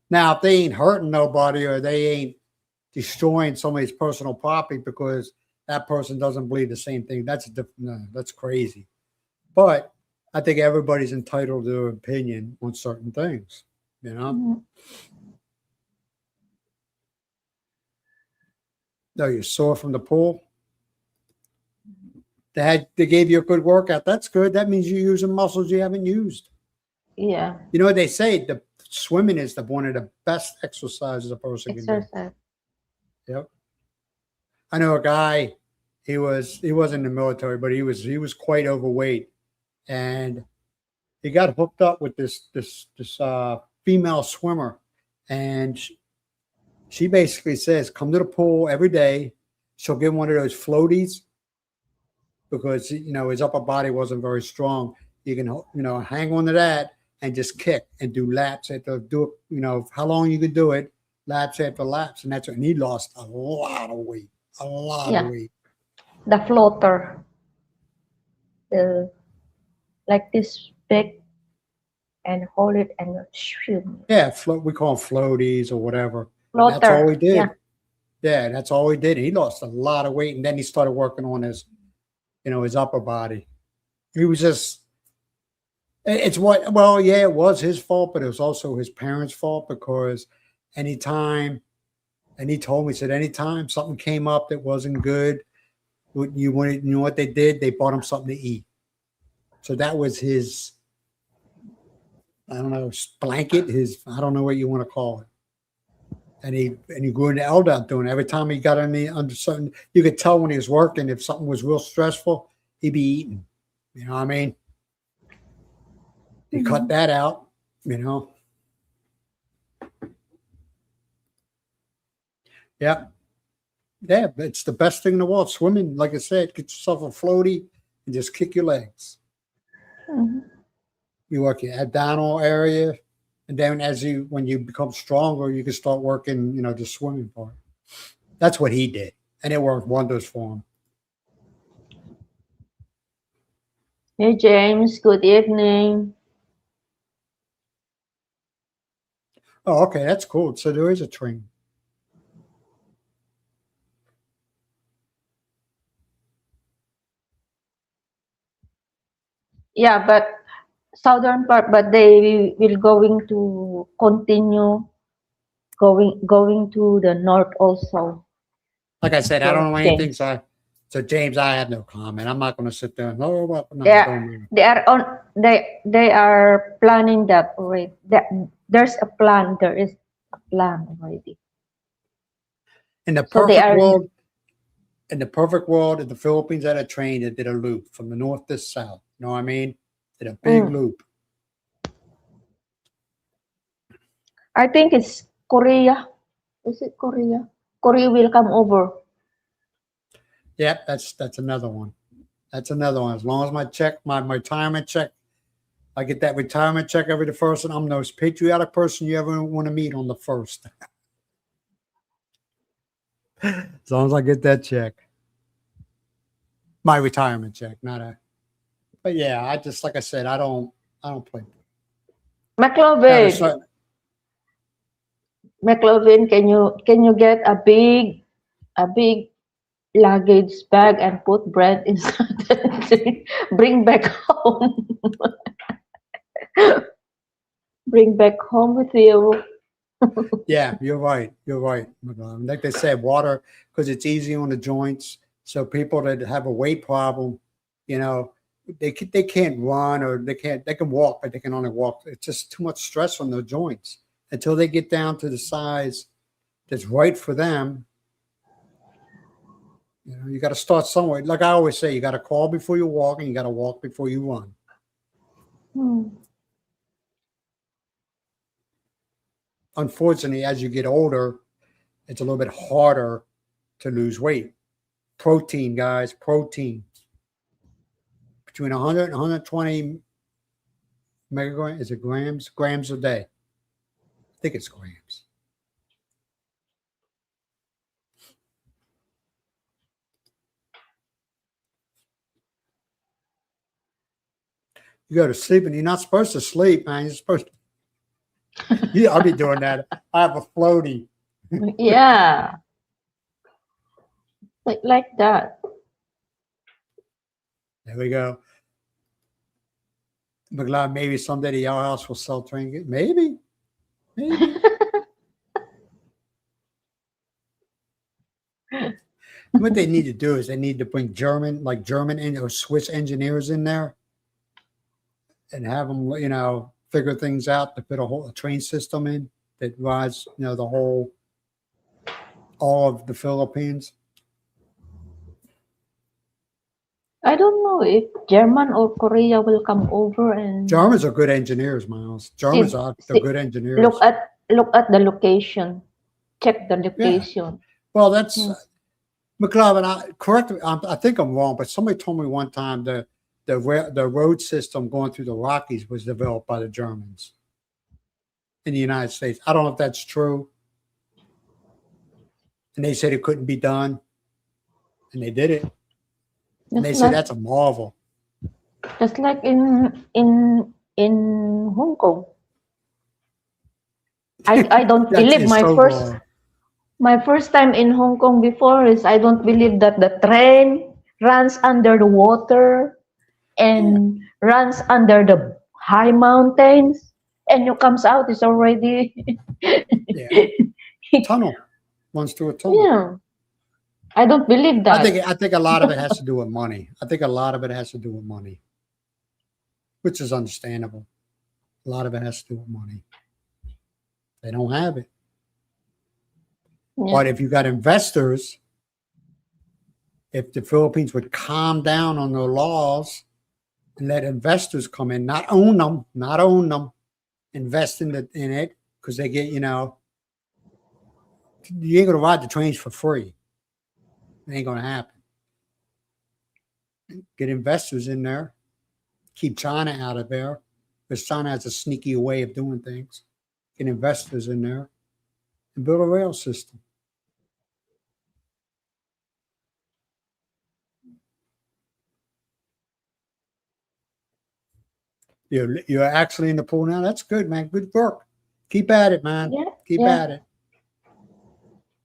Now, if they ain't hurting nobody or they ain't destroying somebody's personal property because that person doesn't believe the same thing, no, that's crazy. But I think everybody's entitled to their opinion on certain things, you know. Mhm. No, you're sore from the pool. They gave you a good workout. That's good. That means you're using muscles you haven't used. Yeah, You know what they say? The swimming is one of the best exercises a person can do. exercise. Yep. I know a guy. He wasn't in the military, but he was quite overweight, and he got hooked up with this female swimmer, and she basically says, "Come to the pool every day." She'll give him one of those floaties because his upper body wasn't very strong. You can hang on to that and just kick and do laps after do it. How long you can do it, laps after laps, and that's what. And he lost a lot of weight, a lot of Yeah, weight. the floater. The like this big and hold it and swim. Yeah, we call them floaties or whatever. And that's all he Floater. Yeah. did. Yeah, that's all he did. He lost a lot of weight, and then he started working on his upper body. He was just. It's what. Well, yeah, it was his fault, but it was also his parents' fault because anytime, and he told me, he said, anytime something came up that wasn't good, you know what they did? They bought him something to eat. So that was his. I don't know, blanket. I don't know what you want to call it. And he grew into elder doing it. Every time he got under certain, you could tell when he was working if something was real stressful, He be eating. You know what I mean? He cut Mhm. that out. You know. Yeah. Yeah, it's the best thing in the world. Swimming, like I said, get yourself a floaty and just kick your legs. Mhm. You work your abdominal area, and then when you become stronger, you can start working, the swimming part. That's what he did, and it worked wonders for him. Hey James, good evening. Oh, okay, that's cool. So there is a train. Yeah, but southern part, but they will going to continue going to the north also. Like I said, I don't know anything, James. so James, I have no comment. I'm not going to sit there and They no, are don't know. they are on they are planning that already. There's a plan. There is a plan already. In the So they perfect are. world, in the perfect world, if the Philippines had a train that did a loop from the north to south, you know what I mean? Did a big Mm, loop. I think it's Korea. Is it Korea? Korea will come over. Yep, that's another one. That's another one. As long as my retirement check, I get that retirement check every the first, and I'm the most patriotic person you ever want to meet on the first. As long as I get that check, my retirement check, not a. But yeah, I just like I said, I don't play. Now there's McLovin, certain, McLovin, can you get a big luggage bag and put bread inside and bring back home? Bring back home with you. yeah, you're right. You're right. Like they said, water because it's easy on the joints. So people that have a weight problem, you know, they can't run or they can walk, but they can only walk. It's just too much stress on their joints until they get down to the size that's right for them. You got to start somewhere. Like I always say, you got to crawl before you walk, and you got to walk before you run. Hmm. Unfortunately, as you get older, it's a little bit harder to lose weight. Protein, guys, protein between 100 and 120 megagrams. Is it grams? Grams a day. I think it's grams. You go to sleep, and you're not supposed to sleep, man. You're supposed to. Yeah, I'll be doing that. I have a floaty. Yeah, like that. There we go. McLeod, maybe someday the Yard House will sell trinkets. Maybe, maybe. What they need to do is they need to bring German or Swiss engineers in there and have them, figure things out to put a train system in that rides, the whole, all of the Philippines. I don't know if German or Korea will come over and Germans are good engineers, Miles. Germans see, are they're see good look engineers. at the location. Check the Yeah. location. Well, that's Hmm. McLeod. Correct me. I think I'm wrong, but somebody told me one time the road system going through the Rockies was developed by the Germans in the United States. I don't know if that's true. And they said it couldn't be done, and they did it. And Just they said like that's a marvel. just like in Hong Kong. I don't That's believe is my so first wrong. my first time in Hong Kong before is I don't believe that the train runs under the water Yeah, and runs under the high mountains and you comes out it's already yeah. Tunnel runs through a tunnel. yeah. I don't believe that. I think a lot of it has to do with money. I think a lot of it has to do with money, which is understandable. A lot of it has to do with money. They don't have it. Yeah. But if you got investors if the Philippines would calm down on their laws and let investors come in, not own them, invest in it because they get, you ain't gonna ride the trains for free. It ain't gonna happen. Get investors in there, keep China out of there, because China has a sneaky way of doing things. Get investors in there and build a rail system. You're actually in the pool now. That's good, man. Good work. Keep at it, man. Yeah, Keep yeah. at it.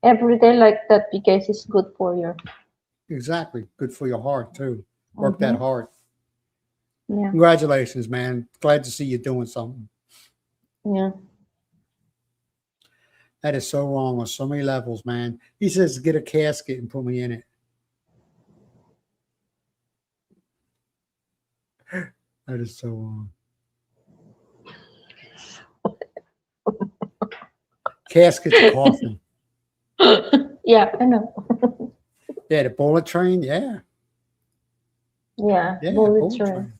Every day like that because it's good for you. Exactly. Good for your heart too. Work that Mm-hmm. hard. Yeah, Congratulations, man. Glad to see you doing something. yeah. That is so wrong on so many levels, man. He says, get a casket and put me in it. That is so wrong. Casket's a coffin. Yeah, I know. Yeah, the bullet train. Yeah. Yeah, Yeah, bullet train.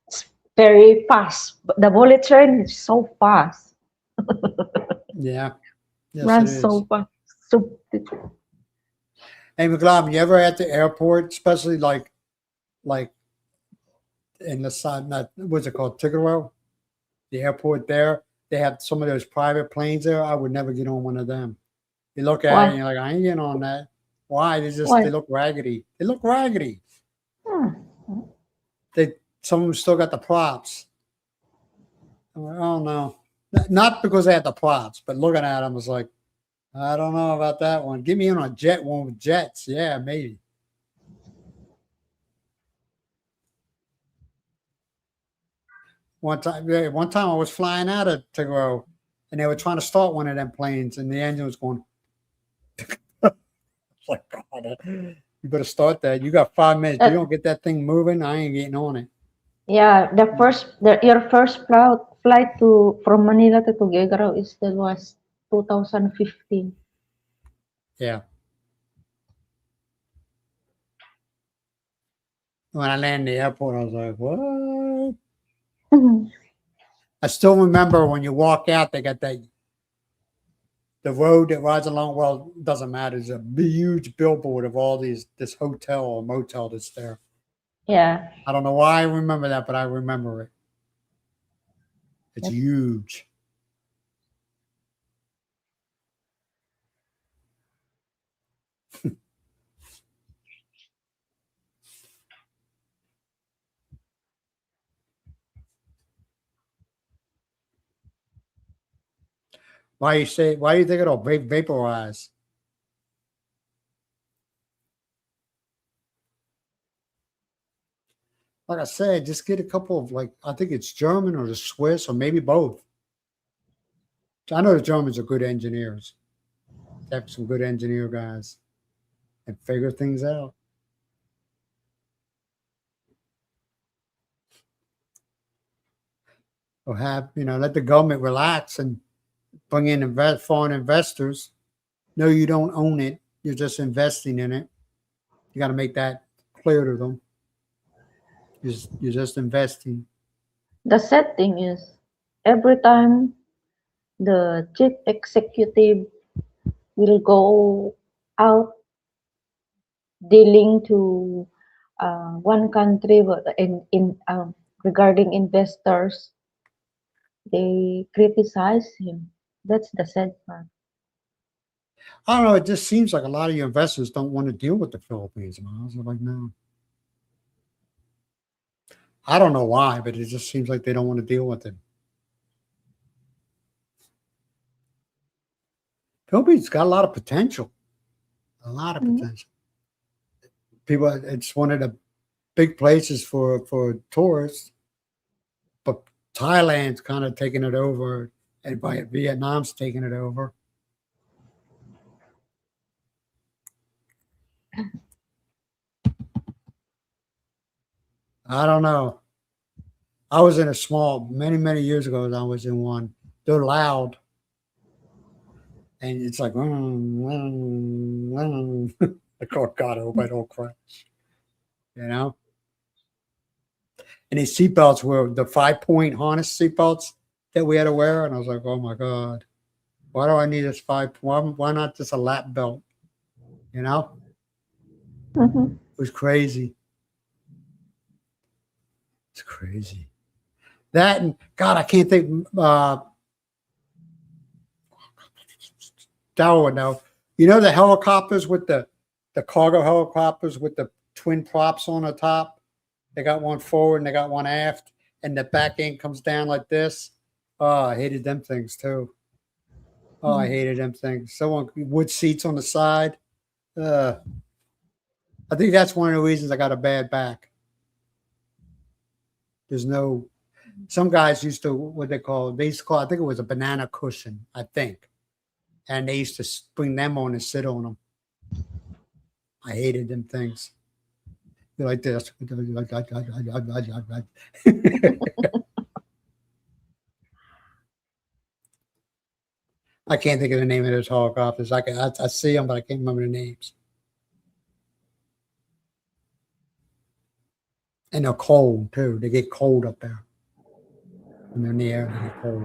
It's very fast. But the bullet train is so fast. Yeah. Yes, it Runs is. so fast. So Hey, McLaughlin, you ever at the airport, especially like in the side, not what's it called, Tigaro, the airport there? They have some of those private planes there. I would never get on one of them. You look at it and why? you're like, I ain't getting on that. Why? They Why? look raggedy. They look raggedy. Hmm. Some of them still got the props. I'm like, oh no. Not because they had the props, but looking at them was like, I don't know about that one. Get me in on a jet one with jets. Yeah, maybe. One time I was flying out of Tigaro and they were trying to start one of them planes and the engine was going like, God, you better start that. You got 5 minutes. You Uh, don't get that thing moving, I ain't getting on it. yeah, your first flight to from Manila to Tuguegarao is that was 2015. Yeah. When I landed in the airport, I was like, what? I still remember when you walk out, they got the road that rides along. Well, it doesn't matter. There's a huge billboard of all this hotel or motel that's there. Yeah, I don't know why I remember that, but I remember it. It's that's, huge. Why do you think it'll vaporize? Like I said, just get a couple of I think it's German or the Swiss or maybe both. I know the Germans are good engineers. They have some good engineer guys and figure things out. Or let the government relax and bring in foreign investors. No, you don't own it. You're just investing in it. You got to make that clear to them. You're just investing. the sad thing is every time the chief executive will go out dealing to one country, but in regarding investors, they criticize him. That's the sad part. I don't know. It just seems like a lot of your investors don't want to deal with the Philippines, Miles. They're like, no. I don't know why, but it just seems like they don't want to deal with it. Philippines got a lot of potential. A lot of Mhm. potential. People, it's one of the big places for tourists, but Thailand's kind of taking it over, and Vietnam's taking it over. I don't know. I was in a small many years ago. I was in one. They're loud, and it's like, like, oh God, I hope I don't crash, you know. And these seatbelts were the 5-point harness seatbelts that we had to wear, and I was like, oh my God, why do I need this why not just a lap belt? You know, Mm-hmm. it was crazy. It's crazy. That and God, I can't think. That one now. You know the helicopters with the cargo helicopters with the twin props on the top. They got one forward and they got one aft, and the back end comes down like this. Oh, I hated them things too. Oh, I hated them things. Someone wood seats on the side. Uh, I think that's one of the reasons I got a bad back. There's no. Some guys used to what they used to call. I think it was a banana cushion. I think, and they used to bring them on and sit on them. I hated them things. You're like this. I can't think of the name of those helicopters. I see them, but I can't remember the names. And they're cold too. They get cold up there. When they're in the air, they get cold.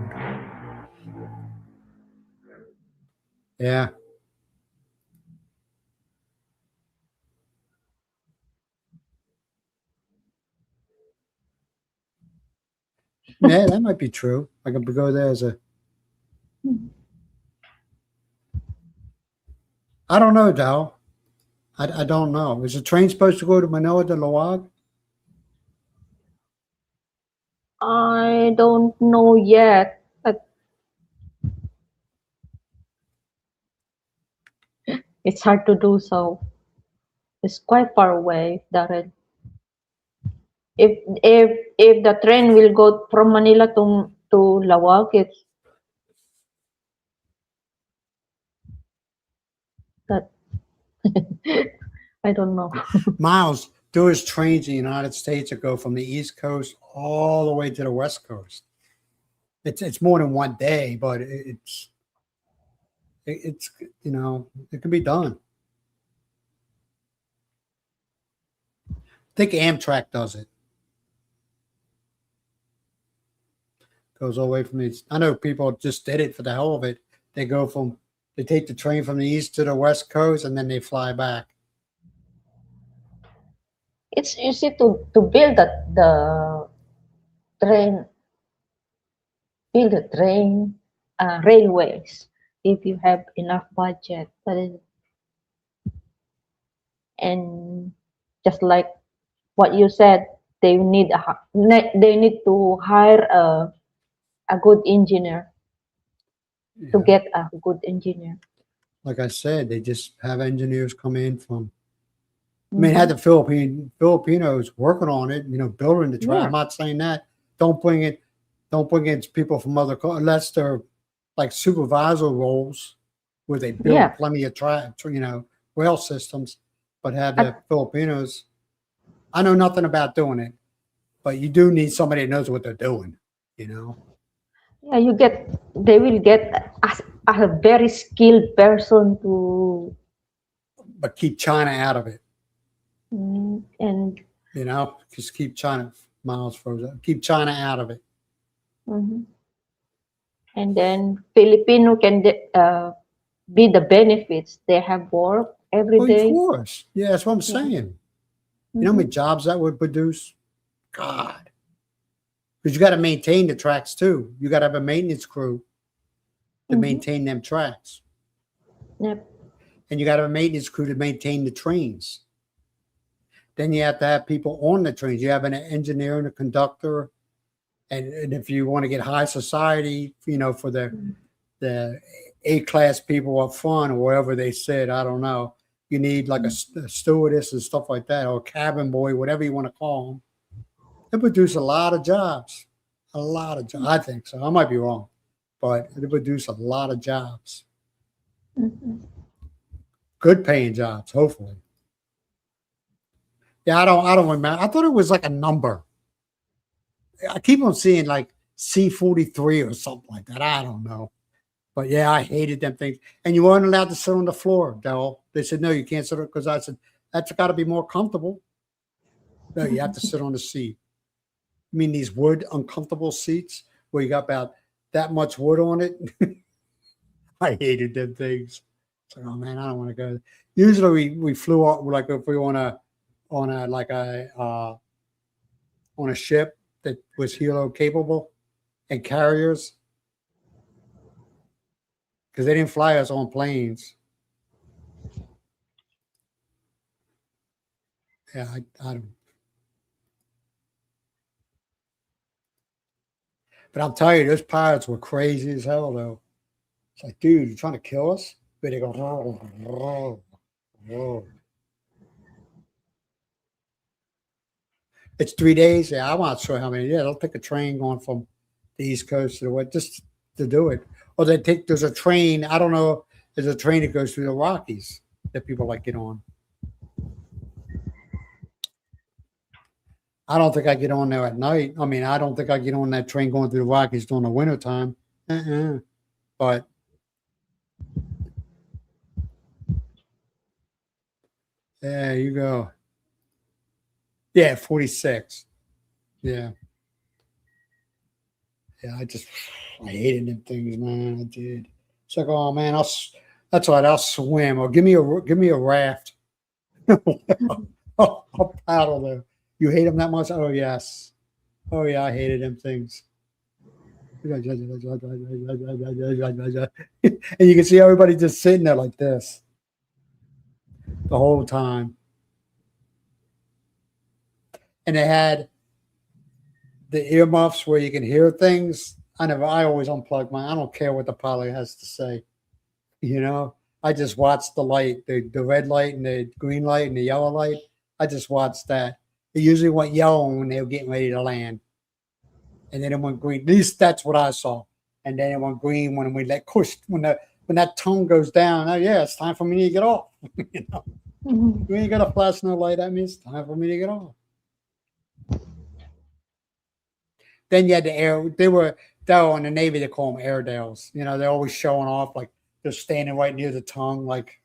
Yeah. Yeah, that might be true. I could go there as a. I don't know, Dow. I don't know. Is the train supposed to go to Manila de Luag? I don't know yet, but it's hard to do so. It's quite far away, Darren. If the train will go from Manila to Lawag, it's that I don't know. Myles, there is trains in the United States that go from the East Coast all the way to the West Coast. It's more than one day, but it's it can be done. I think Amtrak does it. Goes all the way from the. I know people just did it for the hell of it. They take the train from the east to the west coast and then they fly back. It's easy to build the train, build the train, railways if you have enough budget. And just like what you said, they need to hire a good engineer to Yeah. get a good engineer. Like I said, they just have engineers come in from. I mean, Mhm. had the Filipinos working on it, building the train. Yeah. I'm not saying that. Don't bring in people from other unless they're like supervisor roles where they Yeah. build plenty of rail systems, but have the At, Filipinos. I know nothing about doing it, but you do need somebody that knows what they're doing. You know, yeah, they will get a very skilled person to but keep China out of it. and Just keep China miles frozen. Keep China out of it. mhm. And then Filipino can be the benefits. They have work every Well, of day. course. Yeah, that's what I'm Yeah. saying. You know how many Mhm. jobs that would produce? God. Because you got to maintain the tracks too. You got to have a maintenance crew to Mhm. maintain them tracks. Yep. And you got to have a maintenance crew to maintain the trains. Then you have to have people on the trains. You have an engineer and a conductor. And if you want to get high society, for the A-class people up front or whatever they said, I don't know. You need like a stewardess and stuff like that, or a cabin boy, whatever you want to call them. They produce a lot of jobs. A lot of jobs. I think so. I might be wrong, but they produce a lot of jobs. Mhm. Good paying jobs, hopefully. Yeah, I don't remember. I thought it was like a number. I keep on seeing like C43 or something like that. I don't know. But yeah, I hated them things. And you weren't allowed to sit on the floor, Dell. They said, no, you can't sit because I said, that's got to be more comfortable. No, you have to sit on the seat. I mean, these wood uncomfortable seats where you got about that much wood on it. I hated them things. It's like, oh man, I don't want to go. Usually we flew off like if we were on a like a on a ship that was helo capable and carriers because they didn't fly us on planes. Yeah, I don't. But I'll tell you, those pirates were crazy as hell, though. It's like, dude, you're trying to kill us? But they go, it's 3 days. Yeah, I'm not sure how many. Yeah, they'll take a train going from the East Coast to the West just to do it. Or there's a train. I don't know. There's a train that goes through the Rockies that people like get on. I don't think I get on there at night. I mean, I don't think I get on that train going through the Rockies during the wintertime. But there you go. Yeah, 46. Yeah. Yeah, I hated them things, man. I did. It's like, oh man, that's right. I'll swim or give me a raft. I'll paddle there. You hate them that much? Oh yes. Oh yeah, I hated them things. And you can see everybody just sitting there like this the whole time. And they had the earmuffs where you can hear things. I always unplug mine. I don't care what the pilot has to say. You know, I just watch the light, the red light and the green light and the yellow light. I just watch that. It usually went yellow when they were getting ready to land. And then it went green. At least that's what I saw. And then it went green when we let push when that tongue goes down. Oh yeah, it's time for me to get off. You know, you ain't got a flash no light at me. It's time for me to get off. Then you had the air. They were in the Navy. They call them Airedales. You know, they're always showing off like they're standing right near the tongue. Like,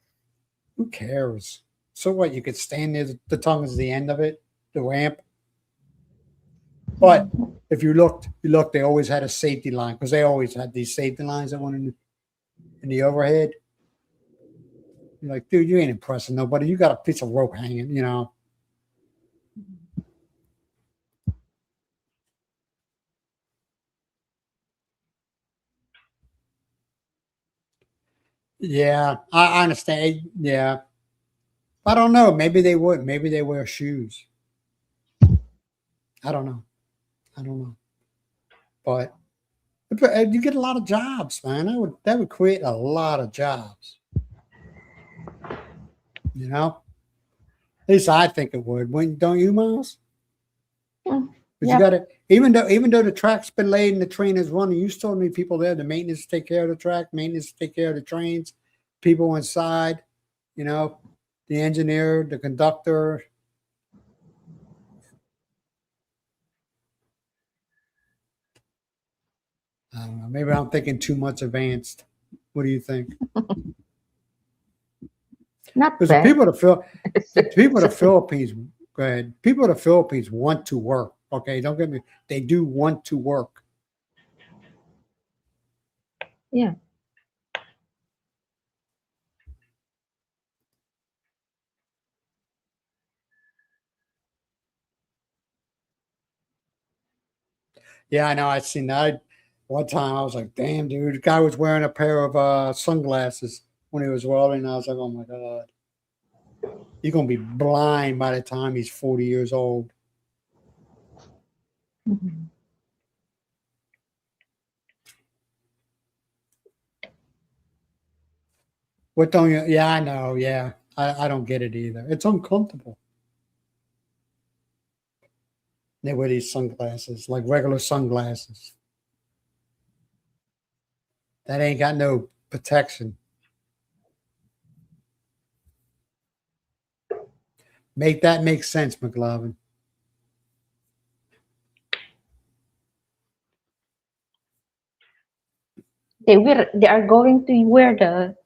who cares? So what? You could stand near the tongue is the end of it, the ramp. But if you look, they always had a safety line because they always had these safety lines that went in the overhead. You're like, dude, you ain't impressing nobody. You got a piece of rope hanging, you know. Yeah, I understand. Yeah. I don't know. Maybe they would. Maybe they wear shoes. I don't know. I don't know. But you get a lot of jobs, man. That would create a lot of jobs. You know? At least I think it would. Don't you, Myles? But Yeah. you gotta even though the track's been laid and the train is running, you still need people there. The maintenance take care of the track, maintenance take care of the trains, people inside, you know, the engineer, the conductor. I don't know. Maybe I'm thinking too much advanced. What do you think? Not Because the bad. people of the Philippines, go ahead. People of the Philippines want to work. Okay, don't get me. They do want to work. Yeah. Yeah, I know. I seen that. One time I was like, damn, dude, the guy was wearing a pair of sunglasses when he was welding. I was like, oh my God. He's going to be blind by the time he's 40 years old. Mhm. What don't you? Yeah, I know. Yeah. I don't get it either. It's uncomfortable. They wear these sunglasses, like regular sunglasses. That ain't got no protection. Make that make sense, McLovin. they are going to wear the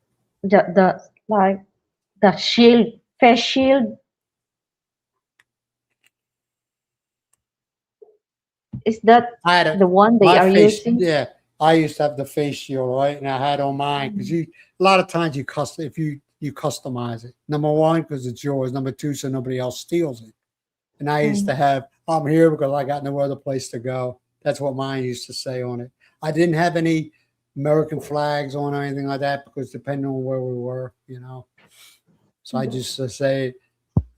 like the shield, face shield. Is that I had the one they my are face. using? Yeah, I used to have the face shield, right, and I had on mine because Mm. you a lot of times you custom if you customize it. Number one, because it's yours. Number two, so nobody else steals it. And I used to Mm. have, I'm here because I got no other place to go. That's what mine used to say on it. I didn't have any American flags on or anything like that because depending on where we were, you know. So I just say,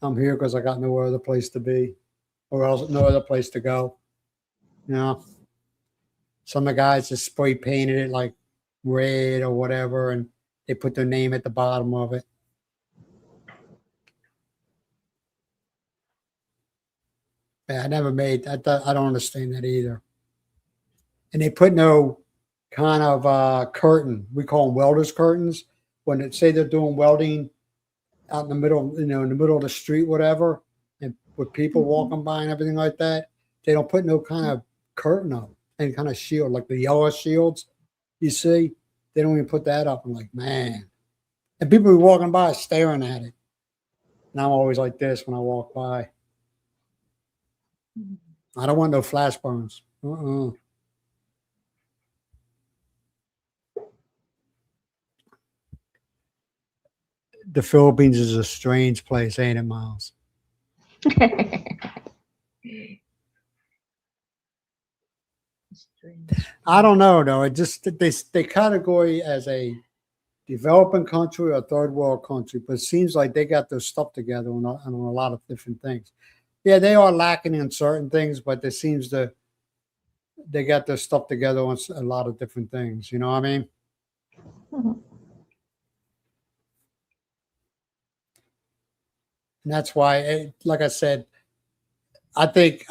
I'm here because I got no other place to be or else no other place to go. You know, some of the guys just spray painted it like red or whatever and they put their name at the bottom of it. Yeah, I never made, I don't understand that either. And they put no kind of curtain. We call them welders curtains. When they say they're doing welding out in the middle, you know, in the middle of the street, whatever, and with people Mhm. walking by and everything like that, they don't put no kind of curtain up, any kind of shield, like the yellow shields you see. They don't even put that up. I'm like, man. And people be walking by staring at it. And I'm always like this when I walk by. I don't want no flash burns. The Philippines is a strange place, ain't it, Miles? Strange I don't place. know though. It just they category as a developing country or third world country, but it seems like they got their stuff together on a lot of different things. Yeah, they are lacking in certain things, but it seems to they got their stuff together on a lot of different things. You know what I mean? Mhm. And that's why, like I said, I think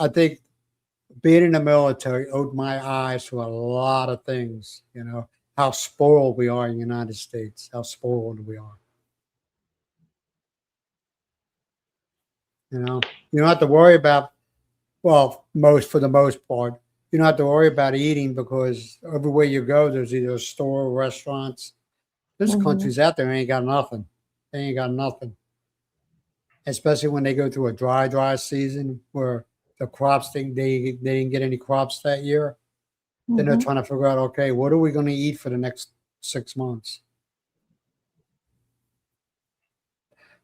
being in the military opened my eyes to a lot of things. You know how spoiled we are in the United States. How spoiled we are. You don't have to worry about well, most for the most part, you don't have to worry about eating because everywhere you go, there's either a store or restaurants. There's Mhm. countries out there ain't got nothing. They ain't got nothing. Especially when they go through a dry season where the crops think they didn't get any crops that year. Then they're Mhm. trying to figure out, okay, what are we going to eat for the next 6 months?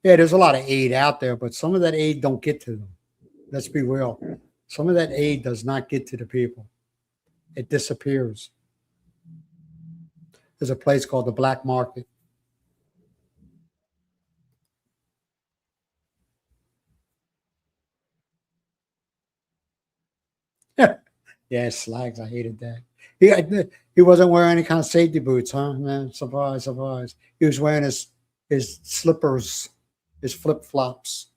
Yeah, there's a lot of aid out there, but some of that aid don't get to them. Let's be real. Some of that aid does not get to the people. It disappears. There's a place called the black market. Yeah, slags. I hated that. He wasn't wearing any kind of safety boots, huh? Man, surprise, surprise. He was wearing his slippers, his flip flops,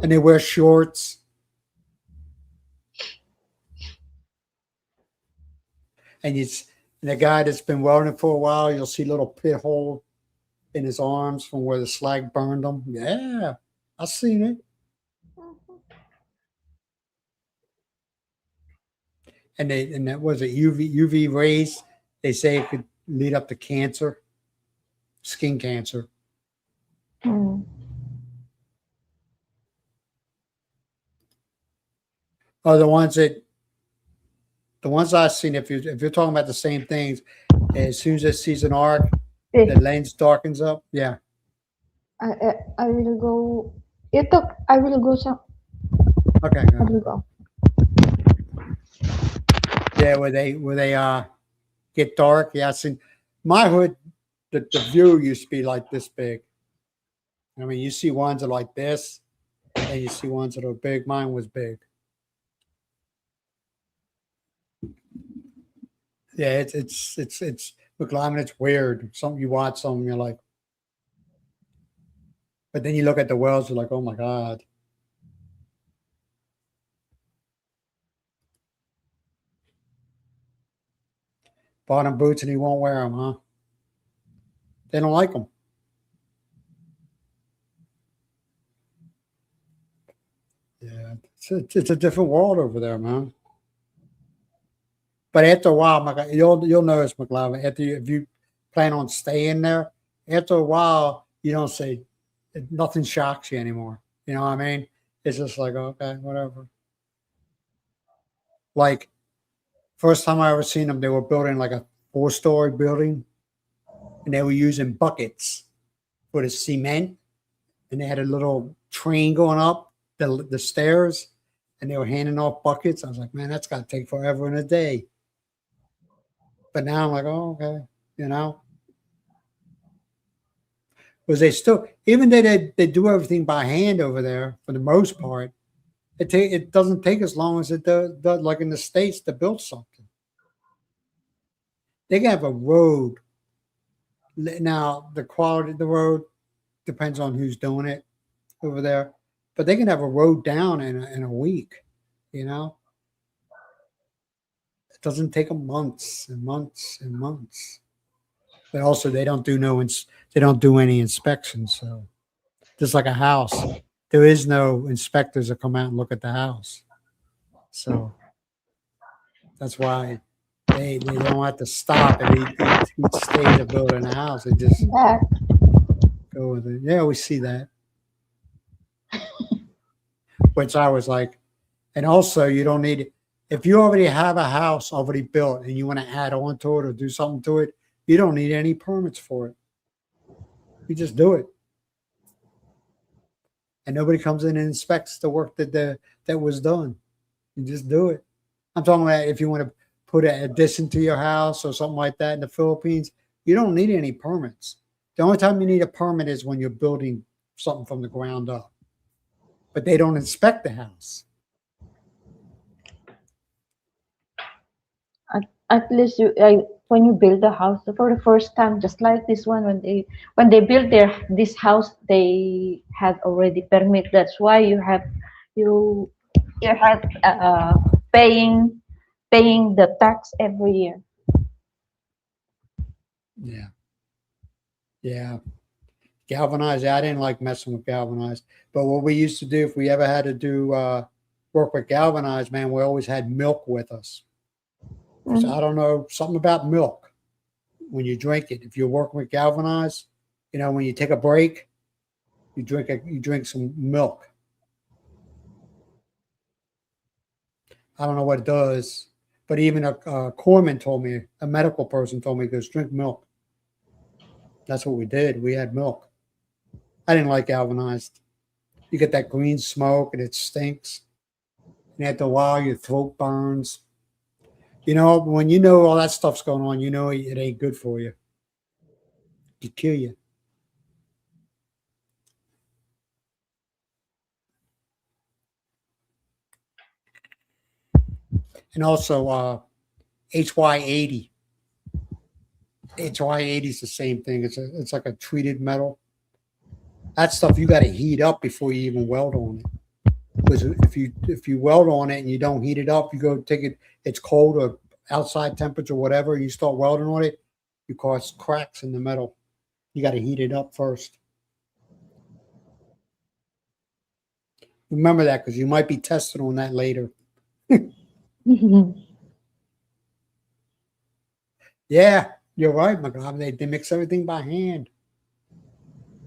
and they wear shorts. And and the guy that's been welding for a while, you'll see a little pit hole in his arms from where the slag burned him. Yeah, I seen it. And that was it UV rays. They say it could lead up to cancer, skin cancer. Mhm. Are the ones I've seen. If you're talking about the same things, as soon as it sees an arc, the Eh, lens darkens up. Yeah. I will go. You talk. I will go. Some. Okay. I Good. will go. Yeah, where they get dark. Yeah, I seen my hood. The view used to be like this big. I mean, you see ones that are like this, and you see ones that are big. Mine was big. Yeah, it's look, I mean, it's weird. Something you watch something, you're like, but then you look at the wells, you're like, oh my god. Bought him boots and he won't wear them, huh? They don't like them. Yeah, it's a different world over there, man. But after a while, you'll notice, McLovin, if you plan on staying there, after a while, you don't say nothing shocks you anymore. You know what I mean? It's just like, okay, whatever. Like first time I ever seen them, they were building like a 4-story building, and they were using buckets for the cement, and they had a little train going up the stairs, and they were handing off buckets. I was like, man, that's got to take forever and a day. But now I'm like, oh, okay, you know, because they still, even though they do everything by hand over there for the most part, it doesn't take as long as it does like in the States to build something. They can have a road. Now the quality of the road depends on who's doing it over there, but they can have a road down in a week. You know, it doesn't take them months and months and months. But also they don't do they don't do any inspections. So just like a house, there is no inspectors that come out and look at the house. So that's why they don't have to stop at each stage of building a house. They just That go with it. Yeah, we see that. Which I was like, and also you don't need, if you already have a house already built and you want to add on to it or do something to it, you don't need any permits for it. You just do it. And nobody comes in and inspects the work that was done. You just do it. I'm talking about if you want to put an addition to your house or something like that in the Philippines, you don't need any permits. The only time you need a permit is when you're building something from the ground up. But they don't inspect the house. at least when you build a house for the first time, just like this one, when they built this house, they had already permit. That's why you you have paying the tax every year. Yeah. Yeah. Galvanized. I didn't like messing with galvanized. But what we used to do, if we ever had to do work with galvanized, man, we always had milk with us. Because I don't know, something about milk when you drink it. If you're working with galvanized, you know, when you take a break, you drink some milk. I don't know what it does, but even a corpsman told me, a medical person told me, goes drink milk. That's what we did. We had milk. I didn't like galvanized. You get that green smoke and it stinks. And after a while, your throat burns. You know, when you know all that stuff's going on, you know it ain't good for you. It kill you. And also HY80. HY80 is the same thing. It's like a treated metal. That stuff you got to heat up before you even weld on it. Because if you weld on it and you don't heat it up, you go take it. It's cold or outside temperature, whatever. You start welding on it, you cause cracks in the metal. You got to heat it up first. Remember that because you might be tested on that later. Yeah, you're right, my God. They mix everything by hand.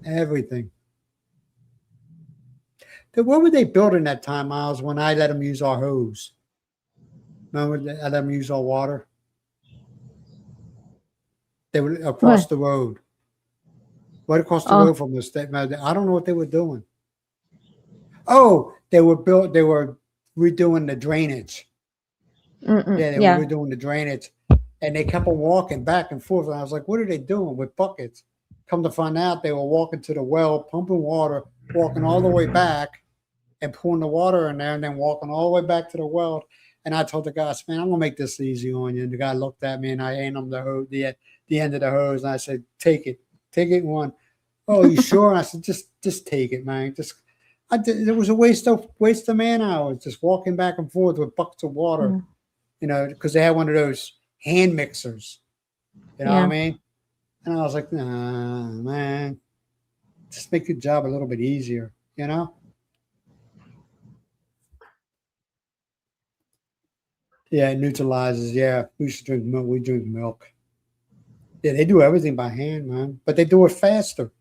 Everything. What were they building that time, Myles, when I let them use our hose? Remember, I let them use our water? They were across What? the road. Right across the road from us. I don't know what they were doing. Oh, they were redoing the drainage. Yeah, they were Yeah. redoing the drainage. And they kept on walking back and forth. And I was like, what are they doing with buckets? Come to find out, they were walking to the well, pumping water, walking all the way back and pouring the water in there and then walking all the way back to the well. And I told the guy, I said, man, I'm going to make this easy on you. And the guy looked at me and I handed him the hose, the end of the hose. And I said, take it one. Oh, you sure? And I said, just take it, man. It was a waste of man hours just walking back and forth with buckets of water, you know, because they had one of those hand mixers. You know what I mean? And I was like, nah, man, just make your job a little bit easier, you know? Yeah, it neutralizes. Yeah, we used to drink milk. We drink milk. Yeah, they do everything by hand, man. But they do it faster.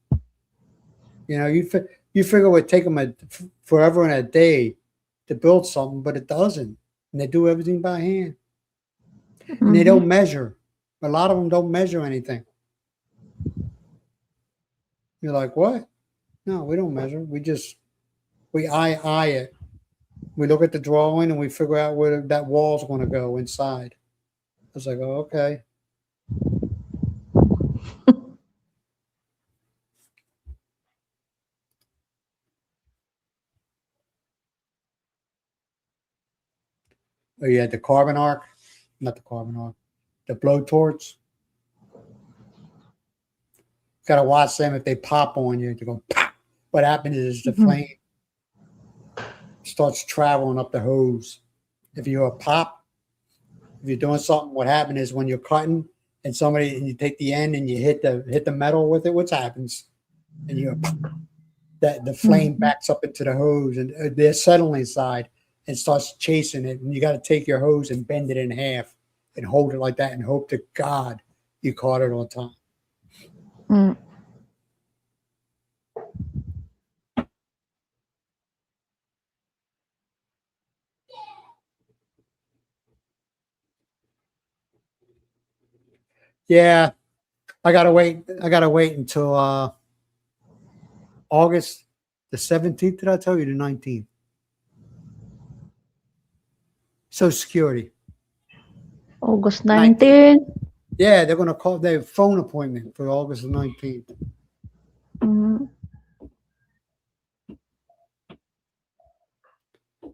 You know, you figure it would take them forever and a day to build something, but it doesn't. And they do everything by hand, and they Mm-hmm. don't measure. A lot of them don't measure anything. You're like, what? No, we don't measure. We eye it. We look at the drawing and we figure out where that wall's going to go inside. I was like, oh, okay. Oh, you had the carbon arc, not the carbon arc, the blowtorch. Got to watch them if they pop on you. To go pop. What happens is the Mm-hmm. flame starts traveling up the hose. If you're a pop, if you're doing something, what happens is when you're cutting and you take the end and you hit the metal with it, what happens? And you that the flame Mm-hmm. backs up into the hose and the acetylene side and starts chasing it. And you got to take your hose and bend it in half and hold it like that and hope to God you caught it on time. Mm. Yeah, I gotta wait. I gotta wait until August the 17th. Did I tell you the 19th? Social Security August 19th. 19. Yeah, they're gonna call their phone appointment for August the 19th. Mm-hmm.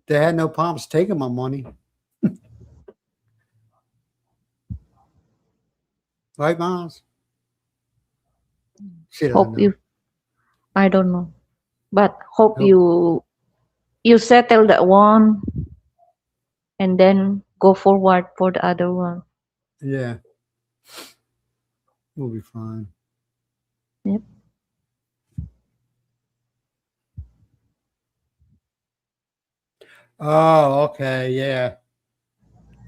They had no problems taking my money, right, Miles? She doesn't Hope know. you, I don't know, but hope Nope. you settle that one and then go forward for the other one. Yeah, we'll be fine. Yep. Oh, okay, yeah.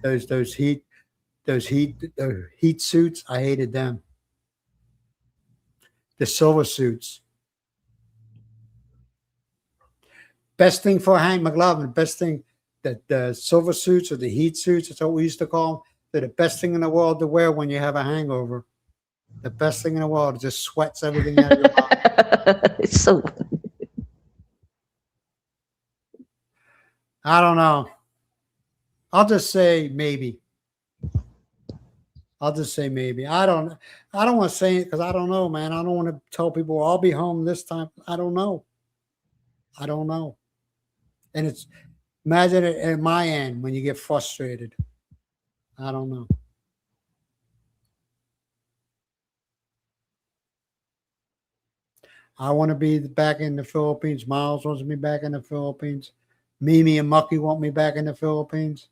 Those the heat suits. I hated them. The silver suits. Best thing for Hank McLovin. Best thing that the silver suits or the heat suits. That's what we used to call them. They're the best thing in the world to wear when you have a hangover. The best thing in the world. It just sweats everything out of your body. It's so. I don't know. I'll just say maybe. I'll just say maybe. I don't. I don't want to say it because I don't know, man. I don't want to tell people I'll be home this time. I don't know. I don't know. And it's imagine it at my end when you get frustrated. I don't know. I want to be back in the Philippines. Miles wants me back in the Philippines. Mimi and Mucky want me back in the Philippines.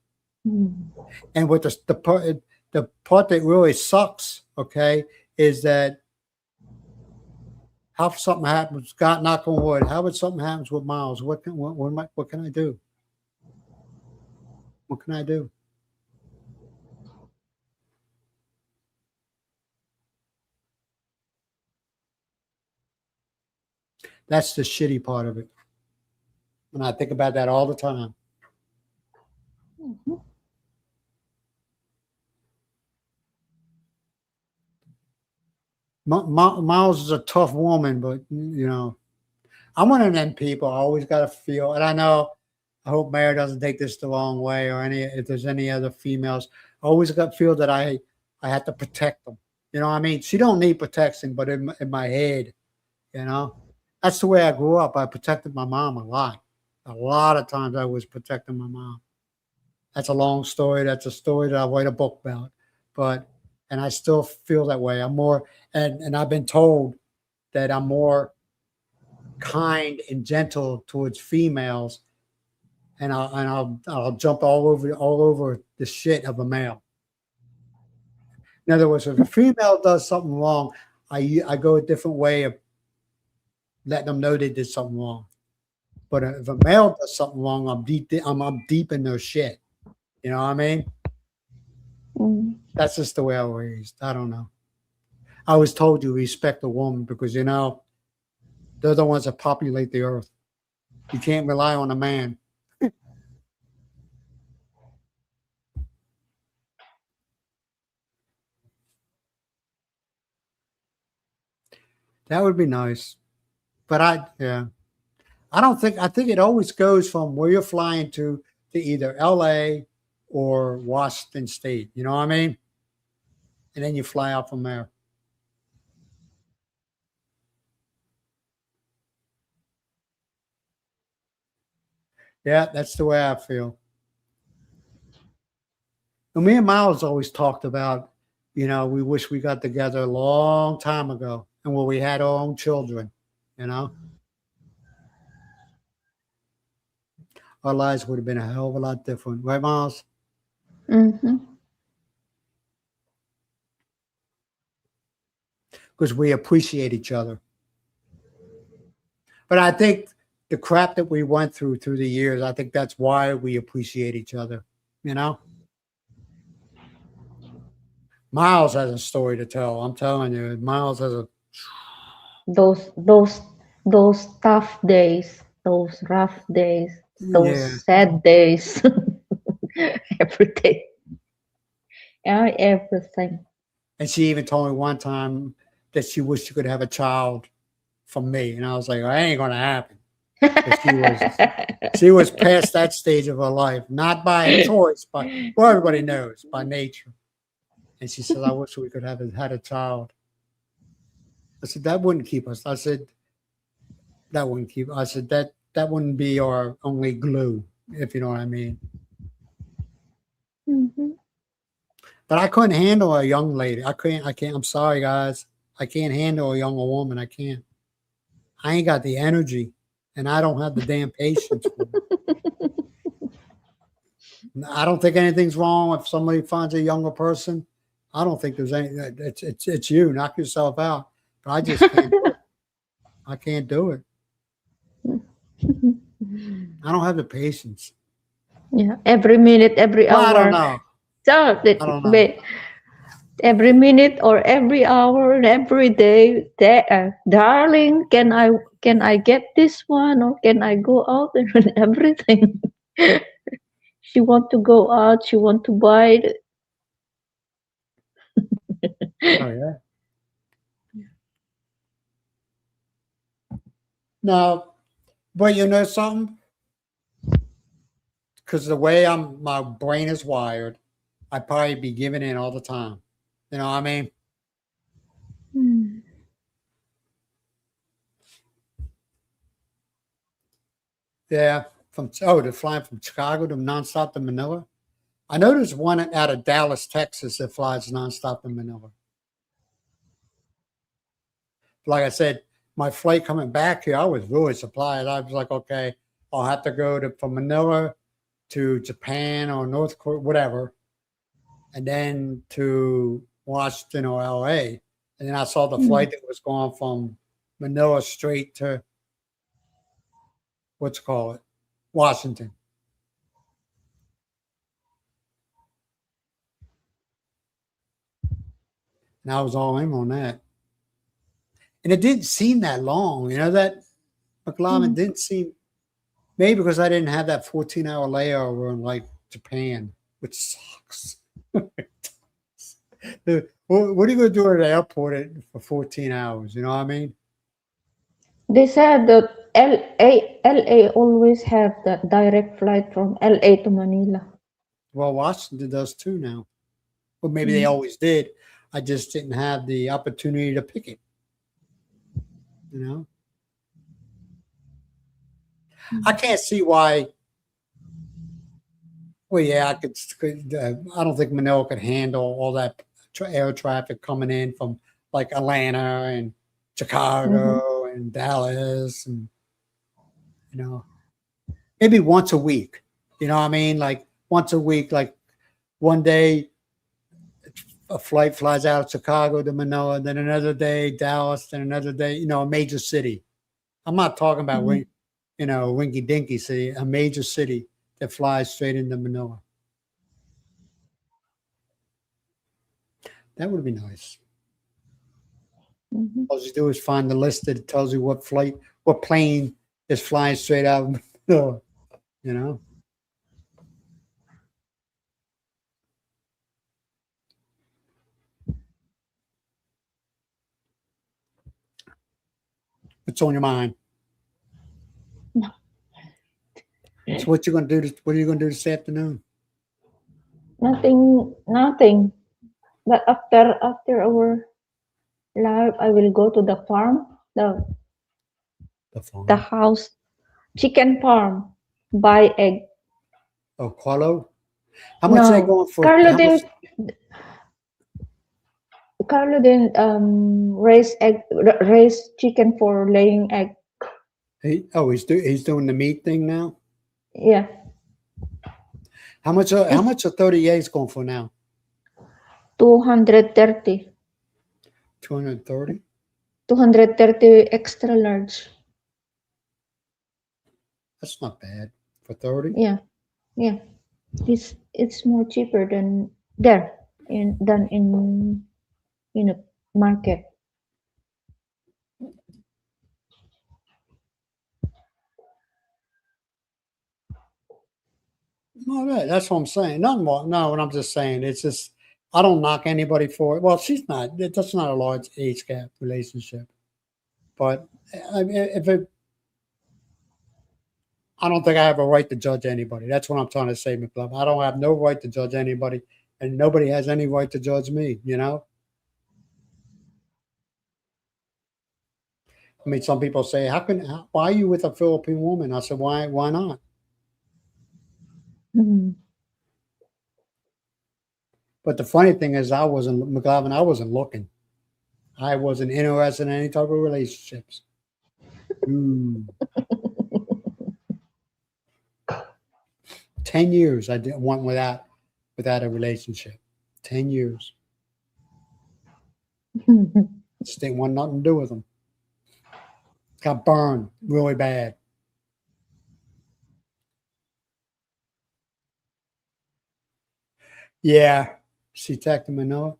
Mm. And what the part that really sucks, okay, is that how something happens. God knock on wood. How would something happens with Miles? What can I do? What can I do? That's the shitty part of it. And I think about that all the time. Mhm. Miles is a tough woman, but you know, I'm one of them people. I always got to feel, and I know. I hope Mary doesn't take this the wrong way, or any if there's any other females. I always got feel that I have to protect them. You know what I mean? She don't need protection, but in my head, you know, that's the way I grew up. I protected my mom a lot. A lot of times I was protecting my mom. That's a long story. That's a story that I'll write a book about. But and I still feel that way. I'm more and I've been told that I'm more kind and gentle towards females, and I'll jump all over the shit of a male. In other words, if a female does something wrong, I go a different way of letting them know they did something wrong. But if a male does something wrong, I'm deep in their shit. You know what I mean? Mm. That's just the way I was raised. I don't know. I was told you respect a woman because they're the ones that populate the earth. You can't rely on a man. That would be nice. But yeah. I think it always goes from where you're flying to either LA or Washington State. You know what I mean? And then you fly out from there. Yeah, that's the way I feel. And me and Myles always talked about, we wish we got together a long time ago and where we had our own children, you know? Our lives would have been a hell of a lot different. Right, Myles? Mm-hmm. Because we appreciate each other. But I think the crap that we went through the years, I think that's why we appreciate each other, you know? Myles has a story to tell. I'm telling you, Myles has a. Those those those tough days, those rough days, those Yeah. sad days. Every day. Yeah, everything. And she even told me one time that she wished she could have a child from me. And I was like, that ain't going to happen. But she was past that stage of her life, not by choice, but well, everybody knows by nature. And she said, I wish we could have had a child. I said, that wouldn't keep us. I said, that wouldn't keep. I said that wouldn't be our only glue, if you know what I mean. Mm-hmm. But I couldn't handle a young lady. I can't. I'm sorry, guys. I can't handle a younger woman. I can't. I ain't got the energy, and I don't have the damn patience for it. I don't think anything's wrong if somebody finds a younger person. I don't think there's any. It's you. Knock yourself out. But I just can't do it. I can't do it. I don't have the patience. Yeah, every minute, every Well, I don't hour. know. So I don't know. every minute or every hour and every day, darling, can I get this one or can I go out and everything? She want to go out. She want to buy it. Oh yeah. No, but you know something? Because the way my brain is wired, I'd probably be giving in all the time. You know what I mean? Hmm. Yeah. They're flying from Chicago to nonstop to Manila. I know there's one out of Dallas, Texas that flies nonstop to Manila. Like I said, my flight coming back here, I was really surprised. I was like, okay, I'll have to go from Manila to Japan or North Korea, whatever, and then to Washington or LA. And then I saw the Hmm. flight that was going from Manila straight to what's call it, Washington. And I was all in on that. And it didn't seem that long, that McLaren Hmm. didn't seem, maybe because I didn't have that 14-hour layover in like Japan, which sucks. What are you going to do at the airport for 14 hours? You know what I mean? They said that LA always have that direct flight from LA to Manila. Well, Washington does too now. Well, maybe they Mm. always did. I just didn't have the opportunity to pick it. You know, I can't see why. Well, yeah, I don't think Manila could handle all that air traffic coming in from like Atlanta and Mm-hmm. Chicago and Dallas, and maybe once a week. You know what I mean? Like once a week, like one day a flight flies out of Chicago to Manila, then another day Dallas, then another day, a major city. I'm not talking about Mm-hmm. Winky Dinky city, a major city that flies straight into Manila. That would be nice. Mhm. All you do is find the list that tells you what plane is flying straight out of the door, you know? What's on your mind? So what you gonna do? What are you gonna do this afternoon? Nothing, nothing. But after our live, I will go to the farm, The the farm. house, chicken farm, buy egg. Oh, Qualo. How much are they No, going for? How much? Carlo didn't raise chicken for laying egg. He's doing the meat thing now. Yeah, How it's much are 30 eggs going for now? 230. 230. 230 extra large. That's not bad for 30. Yeah, yeah. It's more cheaper than there in a market. No, that's what I'm saying. Nothing more. No, what I'm just saying, it's just I don't knock anybody for it. Well, she's not. That's not a large age gap relationship. But I mean, if it, I don't think I have a right to judge anybody. That's what I'm trying to say, McLovin. I don't have no right to judge anybody, and nobody has any right to judge me. You know. I mean, some people say, why are you with a Philippine woman?" I said, "Why not?" Mhm. But the funny thing is, McLovin. I wasn't looking. I wasn't interested in any type of relationships. Mm. 10 years I didn't want without a relationship. 10 years. Just didn't want nothing to do with them. Got burned really bad. Yeah. She texted me, no.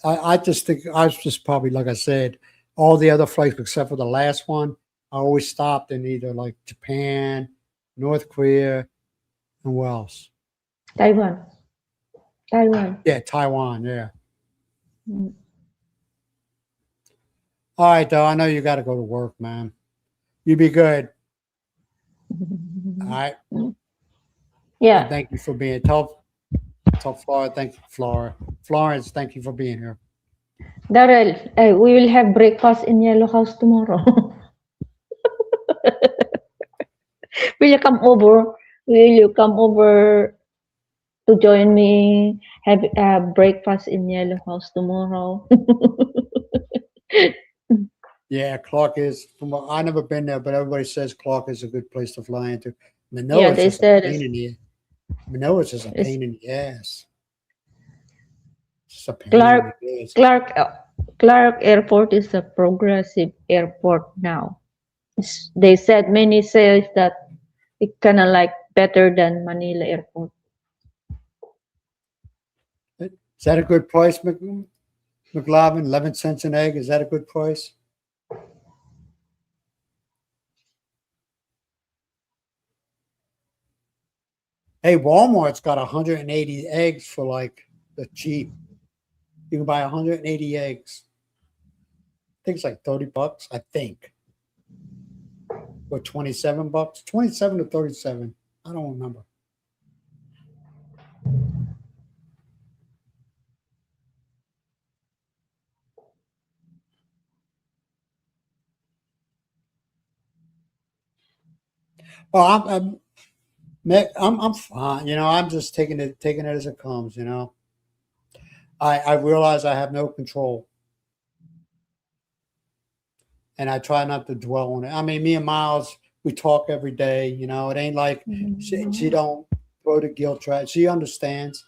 I just think I was just probably like I said, all the other flights except for the last one, I always stopped in either like Japan, North Korea, and where else? Taiwan, Taiwan. Yeah, Taiwan, yeah. Mm. All right, though. I know you got to go to work, man. You be good. All right. And Yeah, thank you for being tell Flora, thank you, Flora. Florence, thank you for being here. Daryl, we will have breakfast in Yellow House tomorrow. Will you come over? Will you come over to join me have breakfast in Yellow House tomorrow? Yeah, Clark is I never been there, but everybody says Clark is a good place to fly into. Yeah, Manoa is they just a said pain in the Manoa is just a it's pain in the ass. Just a pain in Clark the ass. Clark Airport is a progressive airport now. They said many says that it kind of like better than Manila Airport. Is that a good price, McLovin? 11 cents an egg. Is that a good price? Hey, Walmart's got 180 eggs for like the cheap. You can buy 180 eggs. I think it's like $30, I think. Or $27. 27 to 37. I don't remember. Well, I'm fine. You know, I'm just taking it as it comes. You know, I realize I have no control, and I try not to dwell on it. I mean, me and Myles, we talk every day. You know, it ain't like she don't throw the guilt trap. She understands.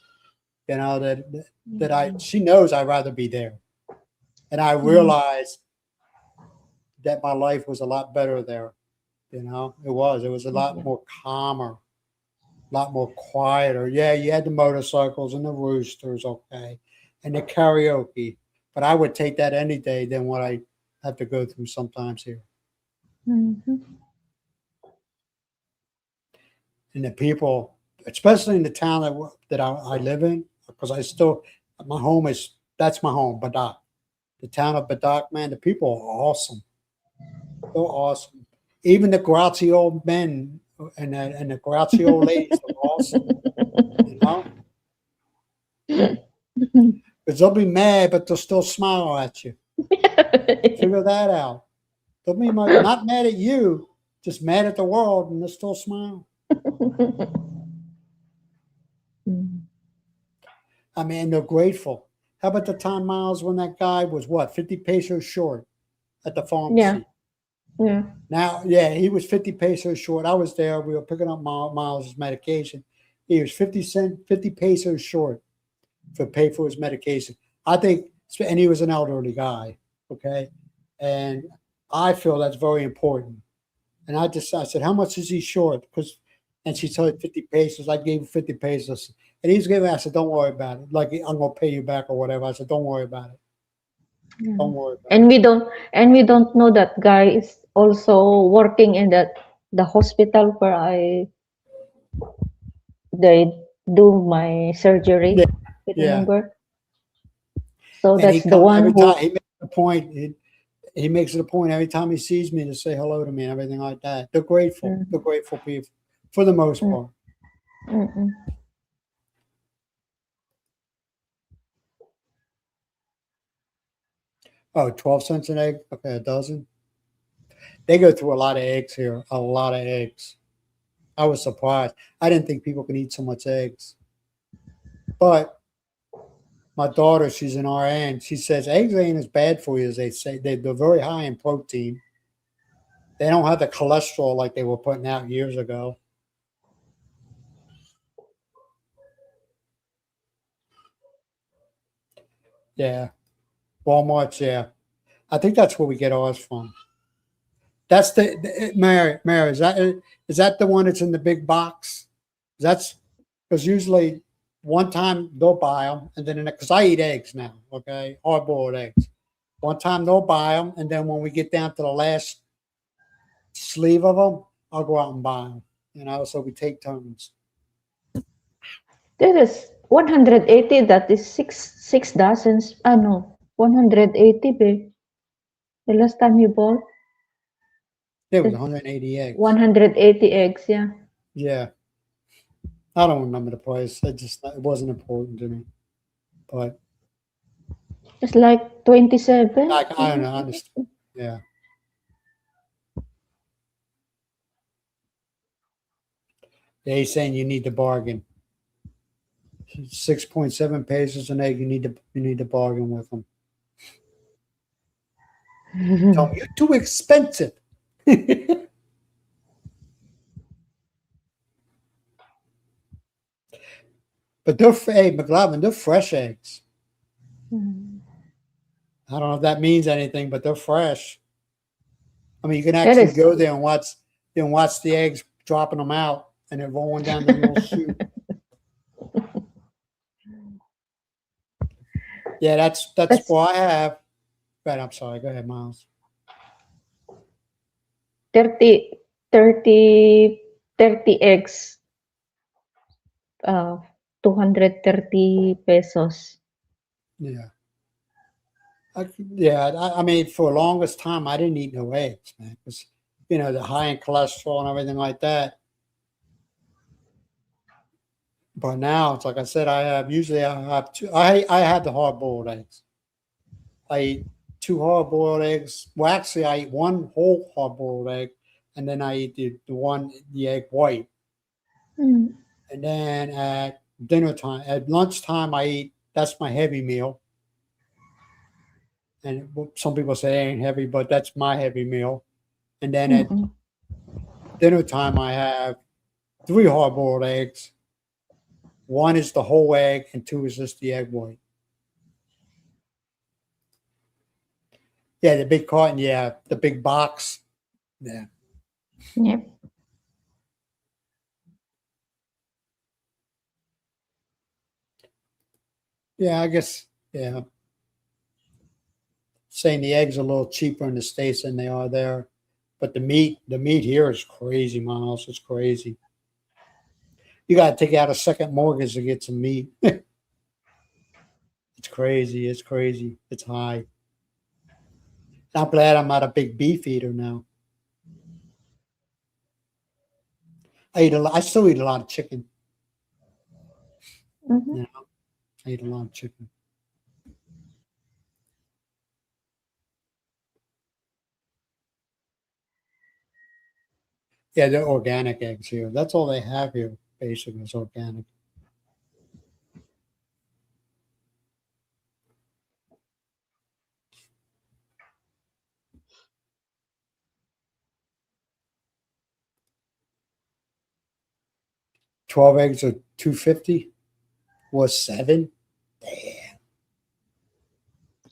You know she knows I'd rather be there, and I realize that my life was a lot better there. You know, it was. It was a lot more calmer, a lot more quieter. Yeah, you had the motorcycles and the roosters, okay, and the karaoke. But I would take that any day than what I have to go through sometimes here. Mm-hmm. And the people, especially in the town that I live in, because I still, my home is, that's my home, Badoc. The town of Badoc, man, the people are awesome. They're awesome. Even the grouchy old men and the grouchy old ladies are awesome, you know? Because they'll be mad, but they'll still smile at you. Figure that out. They'll be not mad at you, just mad at the world, and they'll still smile. I mean, they're grateful. How about the time, Myles, when that guy was what, 50 pesos short at the Yeah, pharmacy? yeah. Now, yeah, he was 50 pesos short. I was there. We were picking up Myles' medication. He was 50 pesos short for pay for his medication. I think, and he was an elderly guy. Okay. And I feel that's very important. And I said, how much is he short? And she told me 50 pesos. I gave him 50 pesos. And he's giving, I said, don't worry about it. Like, I'm going to pay you back or whatever. I said, don't worry about it. Yeah. Don't worry about And we don't know that guy is also working in the hospital where they do my surgery. it. You Yeah. remember? So And he that's the comes one every who. time he makes a point. He makes it a point every time he sees me to say hello to me and everything like that. They're grateful. Mm, They're grateful people for the most mm, part. mm, mm. Oh, 12 cents an egg? Okay, a dozen. They go through a lot of eggs here. A lot of eggs. I was surprised. I didn't think people could eat so much eggs. But my daughter, she's an RN. She says eggs ain't as bad for you as they say. They're very high in protein. They don't have the cholesterol like they were putting out years ago. Yeah. Walmart's, yeah. I think that's where we get ours from. That's Mary, is that the one that's in the big box? That's because usually one time they'll buy them, and then because I eat eggs now, okay, hard boiled eggs. One time they'll buy them, and then when we get down to the last sleeve of them, I'll go out and buy them. You know, so we take turns. That is 180. That is six dozens. Ah no, 180, babe. The last time you bought It was the 180 eggs. 180 eggs. Yeah. Yeah, I don't remember the price. It wasn't important to me, but It's like 27. I don't know. I understand. Yeah. Yeah, he's saying you need to bargain. 6.7 pesos an egg. You need to bargain with them. Tell them you're too expensive. But hey, McLovin, they're fresh eggs. I don't know if that means anything, but they're fresh. I mean, you can That actually is. go there and watch the eggs dropping them out and they're rolling down the little chute. Yeah, that's That's what I have. Right, I'm sorry. Go ahead, Myles. 30, 30, 30 eggs. 230 pesos. Yeah. I mean, for the longest time, I didn't eat no eggs, man, because the high in cholesterol and everything like that. But now it's like I said, I have two. I have the hard boiled eggs. I eat two hard boiled eggs. Well, actually, I eat one whole hard boiled egg, and then I eat the egg white. Mm. And then at lunchtime, I eat. That's my heavy meal. And some people say it ain't heavy, but that's my heavy meal. And then at Mm-mm. dinner time, I have three hard boiled eggs. One is the whole egg, and two is just the egg white. Yeah, the big carton. Yeah, the big box. Yeah. Yep. Yeah, I guess. Yeah. Saying the eggs are a little cheaper in the States than they are there. But the meat here is crazy, Myles. It's crazy. You got to take out a second mortgage to get some meat. It's crazy. It's crazy. It's high. I'm glad I'm not a big beef eater now. I still eat a lot of chicken. Mm-hmm. You know, I eat a lot of chicken. Yeah, they're organic eggs here. That's all they have here, basically, is organic. $12 eggs are $2.50. Was seven? Damn.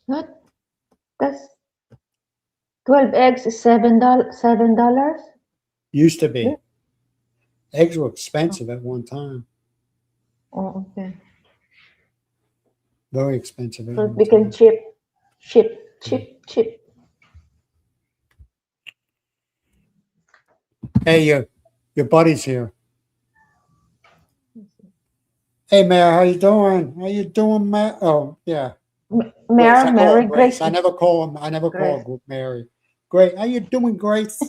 What? That's 12 eggs is $7. Used to Yeah. be. Eggs were expensive at one time. Oh, okay. Very expensive at So it one became time. cheap, cheap, Yeah. cheap, cheap. Hey, your buddy's here. Hey, Mayor, how you doing? How you doing, Mayor? Oh, yeah. Grace. Mary, I call her Mary, Grace. Grace, I never call him. I never call Grace. her Mary. Great. How you doing, Grace?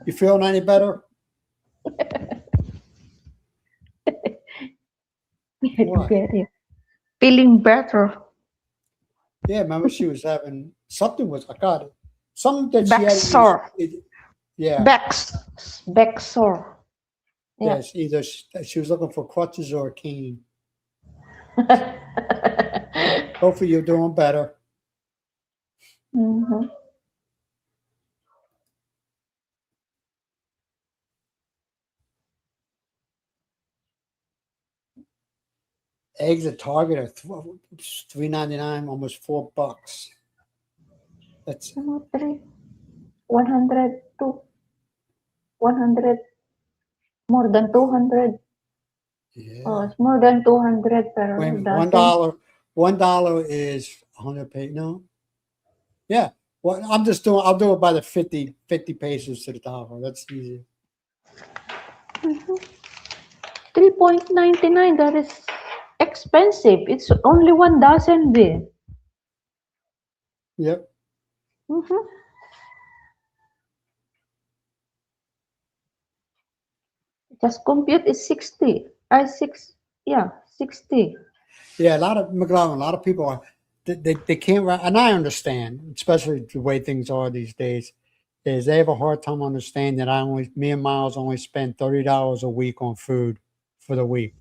You feeling any better? You What? get it. Feeling better. Yeah, remember she was having something was I got it. Something that she Back had to use. sore. Yeah. Back, back sore. Yeah. Yes. Either she was looking for crutches or a cane. Hopefully you're doing better. Mm-hmm. Eggs at Target are $3.99, almost $4. That's 3, 100 to 100, more than 200. Oh, yeah. it's more than 200 Wait a per minute, dozen. $1 is 100 pay. No, yeah. Well, I'm just doing. I'll do it by the 50 pesos to the dollar. That's easy. 3.99. That is expensive. It's only 1 dozen beer. Yep. Mm-hmm. Just compute is 60. I six. Yeah, 60. Yeah, a lot of McLaren, a lot of people are they can't and I understand, especially the way things are these days, is they have a hard time understanding that me and Miles only spend $30 a week on food for the week.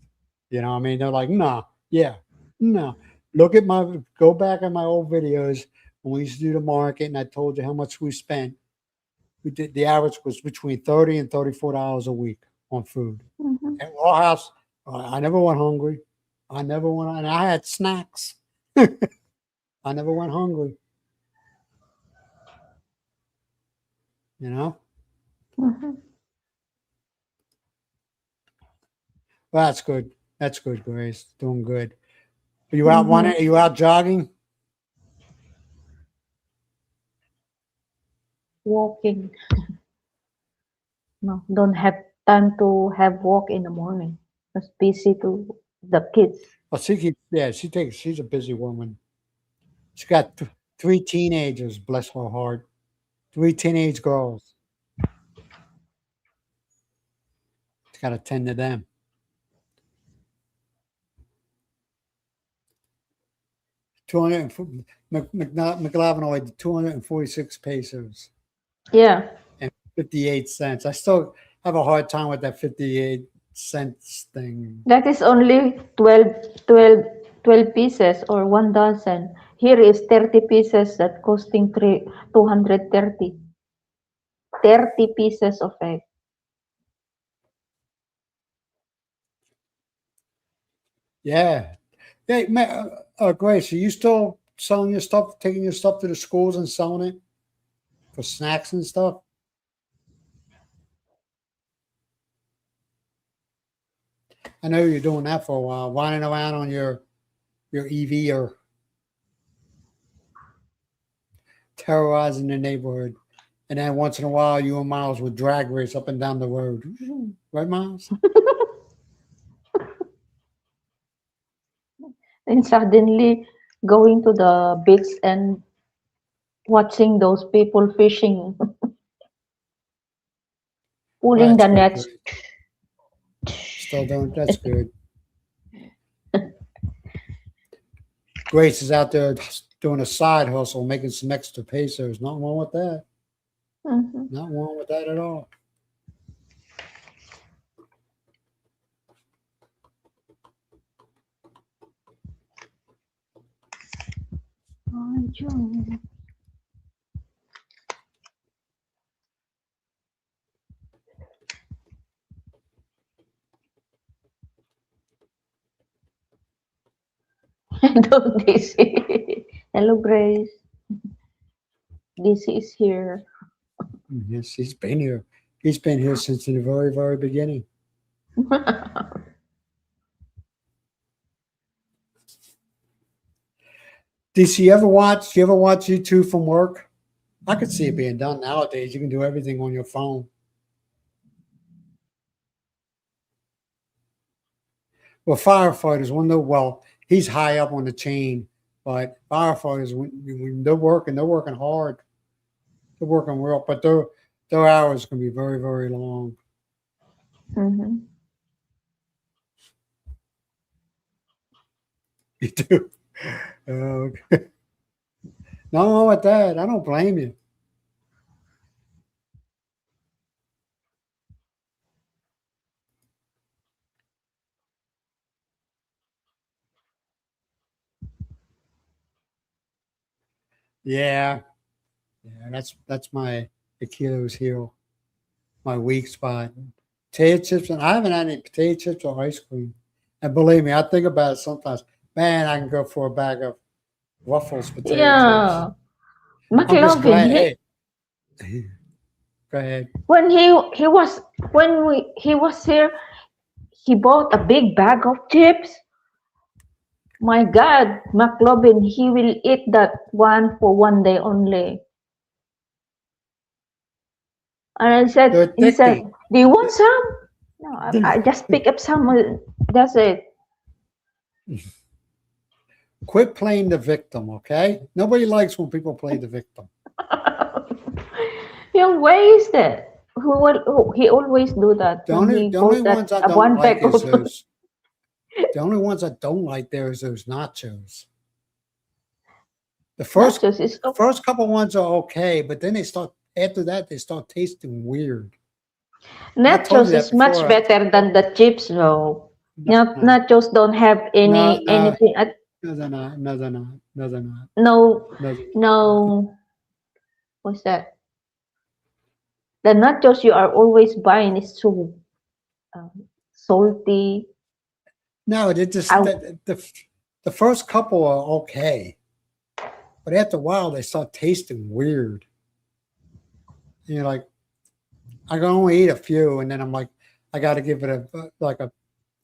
You know what I mean? They're like, nah, yeah, no. Go back at my old videos when we used to do the market and I told you how much we spent. We did the average was between $30 and $34 a week on food. Mm-hmm. At our house, I never went hungry. I never went, and I had snacks. I never went hungry. You know, Mm-hmm. well, that's good. That's good, Grace. Doing good. Are you out Mm-hmm. running? Are you out jogging? Walking. No, don't have time to have walk in the morning. Just busy to the kids. Oh, yeah, she's a busy woman. She got three teenagers. Bless her heart. Three teenage girls. She's got to tend to them. 200 McLavin only 246 pesos Yeah, and 58 cents. I still have a hard time with that 58 cents thing. that is only 12 pieces or 1 dozen. Here is 30 pieces that costing 230. 30 pieces of egg. Yeah. Hey, Grace, are you still selling your stuff, taking your stuff to the schools and selling it for snacks and stuff? I know you're doing that for a while, riding around on your EV or terrorizing the neighborhood. And then once in a while, you and Miles would drag race up and down the road. Right, Miles? And suddenly going to the beach and watching those people fishing, pulling That's the pretty nets. great. Still doing that's good. Grace is out there doing a side hustle, making some extra pesos. Not wrong with that. Mhm. Not wrong with that at all. Ay, Jun. Don't Daisy. Hello, Grace. Daisy is here. Yes, he's been here. He's been here since the very, very beginning. DC, you ever watch YouTube from work? I could see it being done nowadays. You can do everything on your phone. Well, firefighters, well, he's high up on the chain, but firefighters, when they're working hard. They're working real, but their hours can be very, very long. Mhm. You do. Okay. No wrong with that. I don't blame you. Yeah, yeah. That's my Achilles heel, my weak spot. Potato chips, and I haven't had any potato chips or ice cream. And believe me, I think about it sometimes. Man, I can go for a bag of Ruffles potato chips. Yeah, I'm just McLovin. glad. He Hey, go ahead. when he was when we he was here, he bought a big bag of chips. My God, McLovin, he will eat that one for one day only. And They're he said, addicting. "Do you want some?" No, I just pick up some. That's it. Quit playing the victim, okay? Nobody likes when people play the victim. He'll waste it. He always do that when he The only bought that ones I don't one like pack is of. those. The only ones I don't like there is those nachos. The first Nachos is the first couple ones are okay, but then they start after that they start tasting weird. I told you nachos that is much before. better than the chips though. No, no, Nachos don't have no, no, anything at no, they're not. No, they're not. No, they're not. no No, they're not. no what's that? The nachos you are always buying is so salty. No, they just I the first couple are okay, but after a while they start tasting weird. And you're like, I can only eat a few, and then I'm like, I got to give it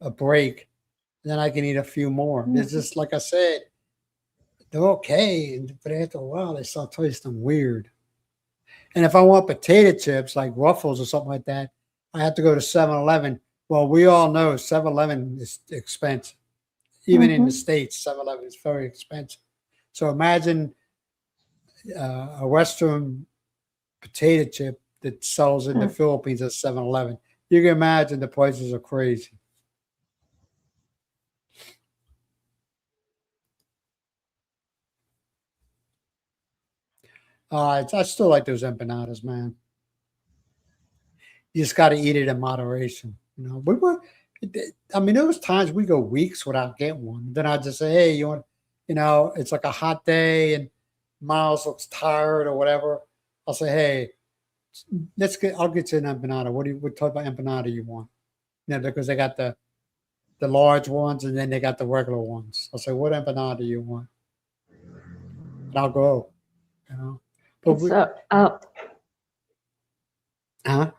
a break, and then I can eat a few more. It's just like I said, they're okay, but after a while they start tasting weird. And if I want potato chips like Ruffles or something like that, I have to go to 7-Eleven. Well, we all know 7-Eleven is expensive. Even in the mm-hmm, States, 7-Eleven is very expensive. So imagine a Western potato chip that sells in the Philippines at 7-Eleven. You can imagine the prices are crazy. I still like those empanadas, man. You just got to eat it in moderation. You know, I mean, there was times we go weeks without getting one. Then I just say, hey, you want, it's like a hot day and Miles looks tired or whatever. I'll say, hey, I'll get you an empanada. What type of empanada you want? Because they got the large ones and then they got the regular ones. I'll say, what empanada do you want? And I'll go, you know. But it's a huh?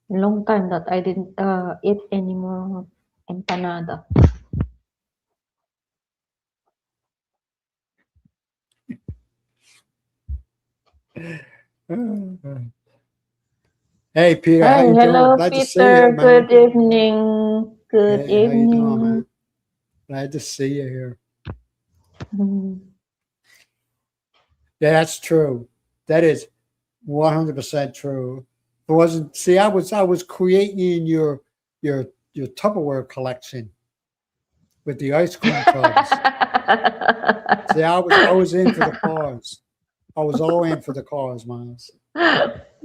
long time that I didn't eat any more empanada. Hey, Peter, how Hi, you doing? hello, Glad to see you, Peter. man. Good evening. Good Hey, how you doing, evening. man? Glad to see you here. Mhm. Yeah, that's true. That is 100% true. It wasn't. See, I was creating your Tupperware collection with the ice cream tubs. See, I was in for the cause. I was all in for the cause, Miles. And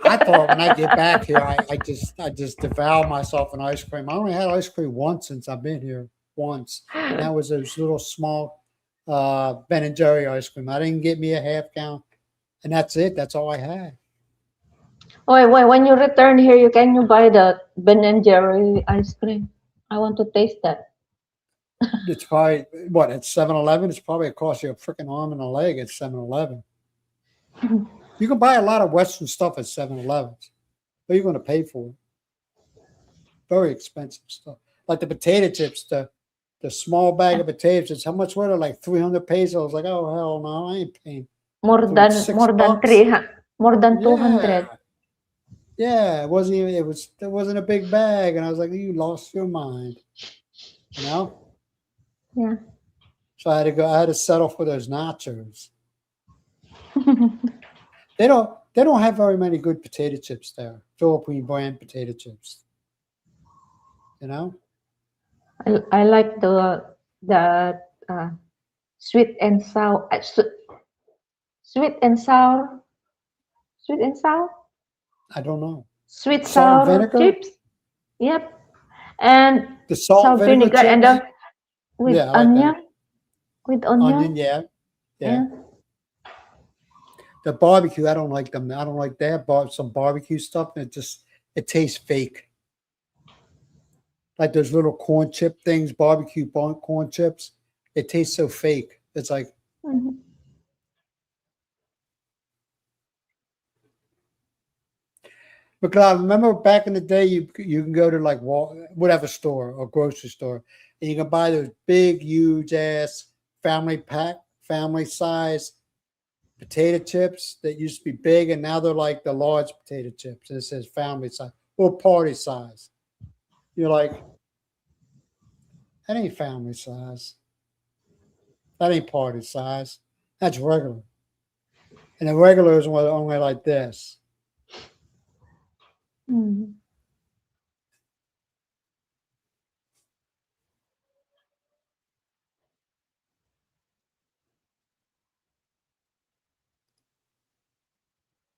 I thought when I get back here, I just devour myself an ice cream. I only had ice cream once since I've been here, once, and that was those little small Ben and Jerry ice cream. I didn't get me a half count, and that's it. That's all I had. Wait, when you return here, you buy the Ben and Jerry ice cream? I want to taste that. It's probably what at 7-Eleven. It's probably cost you a freaking arm and a leg at 7-Eleven. You can buy a lot of Western stuff at 7-Elevens. What are you going to pay for it? Very expensive stuff, like the potato chips. The small bag of potato chips. How much were they? Like 300 pesos. Like, oh hell no, I ain't paying More three than six more than bucks. more than Yeah, 200. yeah. It wasn't even. It wasn't a big bag, and I was like, you lost your mind, you know. Yeah. So I had to go. I had to settle for those nachos. They don't have very many good potato chips there. Philippine brand potato chips. You know. I like the sweet and sour, sweet and sour, sweet and sour, I don't know. sweet Salt and sour vinegar. chips. Yep, and The salt and sour vinegar vinegar and chips. the with Yeah, I like that. onion, with Onion. onion. Yeah, yeah. Yeah. The barbecue, I don't like them. I don't like that. Some barbecue stuff, and it tastes fake. Like those little corn chip things, corn chips. It tastes so fake. It's like, Mhm. because I remember back in the day, you can go to like whatever store or grocery store, and you can buy those big, huge ass family size potato chips that used to be big, and now they're like the large potato chips, and it says family size or party size. You're like, that ain't family size. That ain't party size. That's regular. And the regulars were only like this. Mhm.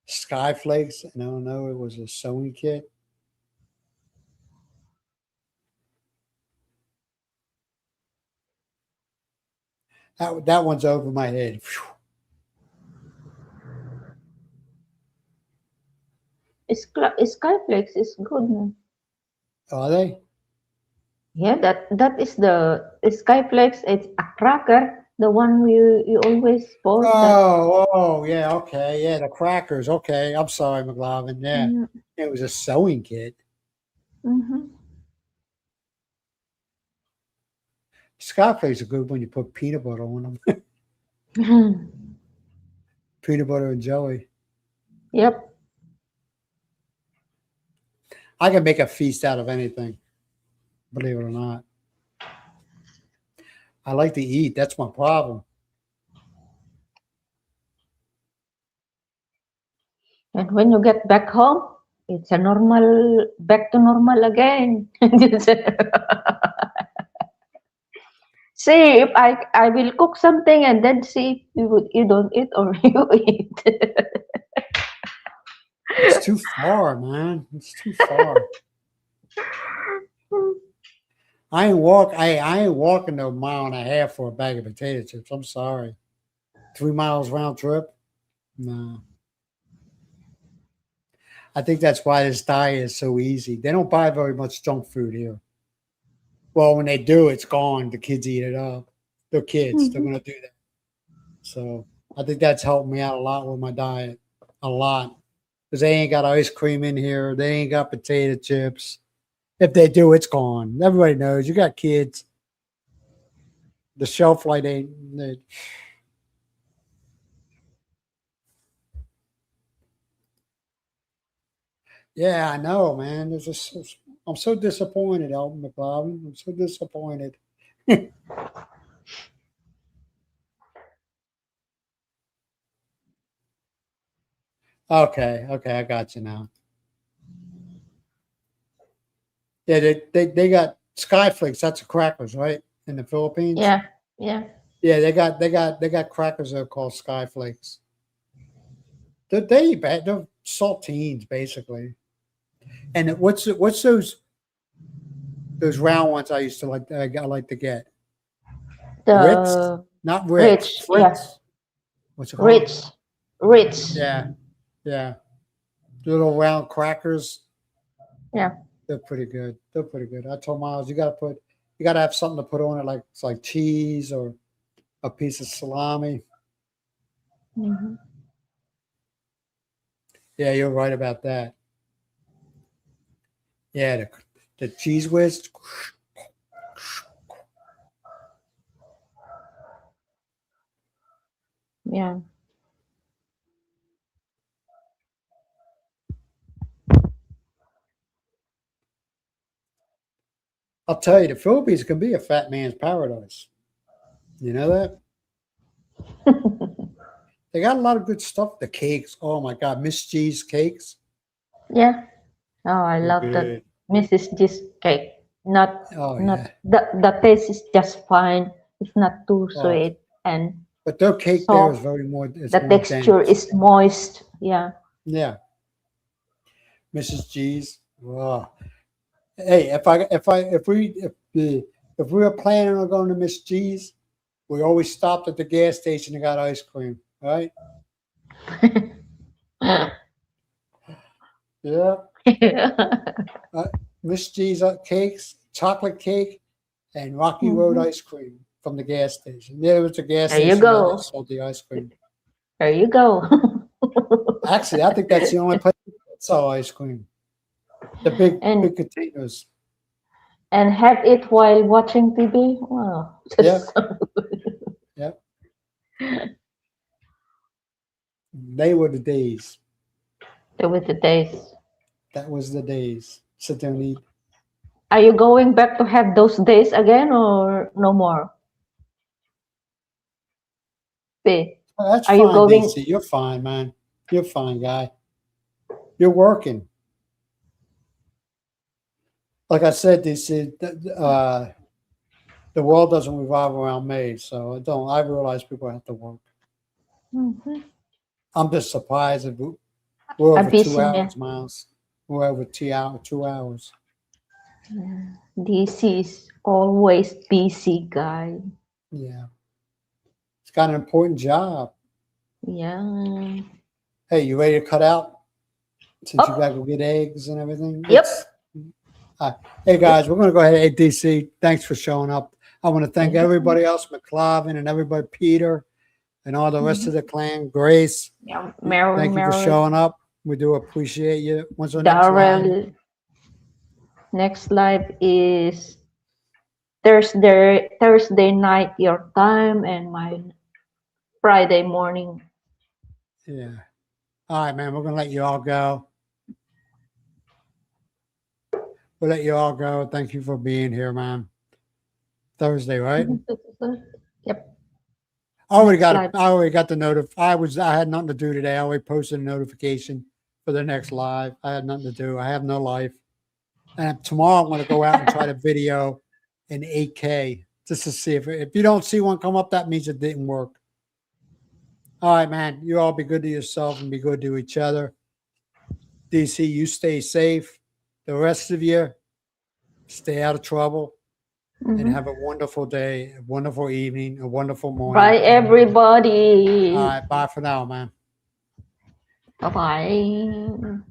Skyflakes. No, no, it was a sewing kit. That one's over my head. Phew. Skyflakes is good. No? Are they? Yeah, that is the Skyflakes. It's a cracker, the one you always bought. That. Oh, yeah, okay, yeah, the crackers. Okay, I'm sorry, McLovin. Yeah, Mm-hmm. it was a sewing kit. Mm-hmm. Skyflakes are good when you put peanut butter on them. Peanut butter and jelly. Yep. I can make a feast out of anything, believe it or not. I like to eat. That's my problem. And when you get back home, it's a normal, back to normal again. See if I will cook something and then see if you don't eat or you eat. It's too far, man. It's too far. I ain't walking a mile and a half for a bag of potato chips. I'm sorry. 3 miles round trip? No. I think that's why this diet is so easy. They don't buy very much junk food here. Well, when they do, it's gone. The kids eat it up. They're kids. They're gonna do that. So I think that's helped me out a lot with my diet. A lot. Because they ain't got ice cream in here. They ain't got potato chips. If they do, it's gone. Everybody knows. You got kids. The shelf life ain't. Yeah, I know, man. I'm so disappointed, Elton McLaren. I'm so disappointed. Okay, okay, I got you now. Yeah, they got Skyflakes. That's the crackers, right? In the Philippines. Yeah, yeah. Yeah, they got crackers that are called Skyflakes. They're saltines basically. And what's those round ones I used to like? I like to get Ritz, The not Ritz, rich, yeah, Fritz. What's it called? rich, rich. Yeah, yeah. Little round crackers. Yeah. They're pretty good. They're pretty good. I told Miles you gotta have something to put on it, like it's like cheese or a piece of salami. Hmm. Yeah, you're right about that. Yeah, the cheese whiz. Yeah. I'll tell you, the Philippines can be a fat man's paradise. You know that? They got a lot of good stuff. The cakes. Oh my God, Miss G's cakes. Yeah. Oh, I They're love that good. Mrs. Cheesecake. Oh Not yeah. the taste is just fine. It's not too Oh, sweet and but their cake there is soft. very more. It's The more texture dense. is moist. Yeah. Yeah, Mrs. G's. Oh. Hey, if we were planning on going to Miss G's, we always stopped at the gas station and got ice cream. Right? Yeah. Uh, Miss G's cakes, chocolate cake, and Rocky Road Mhm. ice cream from the gas station. Yeah, there was a gas There you station there that go. sold the ice cream. There you go. Actually, I think that's the only place that sell ice cream. The and big containers. and have it while watching TV. Wow. Yeah, Just yeah. They were the days. with the days. That was the days. Sit there and eat. Are you going back to have those days again or no more? See, Oh, that's are you fine, going? DC. You're fine, man. You're fine, guy. You're working. Like I said, DC, the world doesn't revolve around me, so I don't. I realize people have to work. Mhm. I'm just surprised if we're A over two busy man. hours, Miles. We're over 2 hours. 2 hours. This is always busy guy. Yeah, it's got an important job. Yeah. Hey, you ready to cut out? Since you Oh, gotta go get eggs and everything. yep. Hey Yep. guys, we're gonna go ahead. Hey DC, thanks for showing up. I want to thank Thank you. everybody else, McLovin and everybody, Peter and all the rest Mhm. of the clan. Grace, Yeah, Mary, thank you for Mary, showing up. We do appreciate you. When's our next live? Darrell. Next live is Thursday night your time and my Friday morning. Yeah. All right, man. We're gonna let you all go. We'll let you all go. Thank you for being here, man. Thursday, right? Yep. I already Next got it. live. I already got the I had nothing to do today. I already posted a notification for the next live. I had nothing to do. I have no life. And tomorrow I'm going to go out and try to video in 8K just to see if you don't see one come up, that means it didn't work. All right, man. You all be good to yourself and be good to each other. DC, you stay safe. The rest of you, stay out of trouble and Mhm. have a wonderful day, a wonderful evening, a wonderful morning. Bye, All everybody. right, bye for now, man. Bye bye.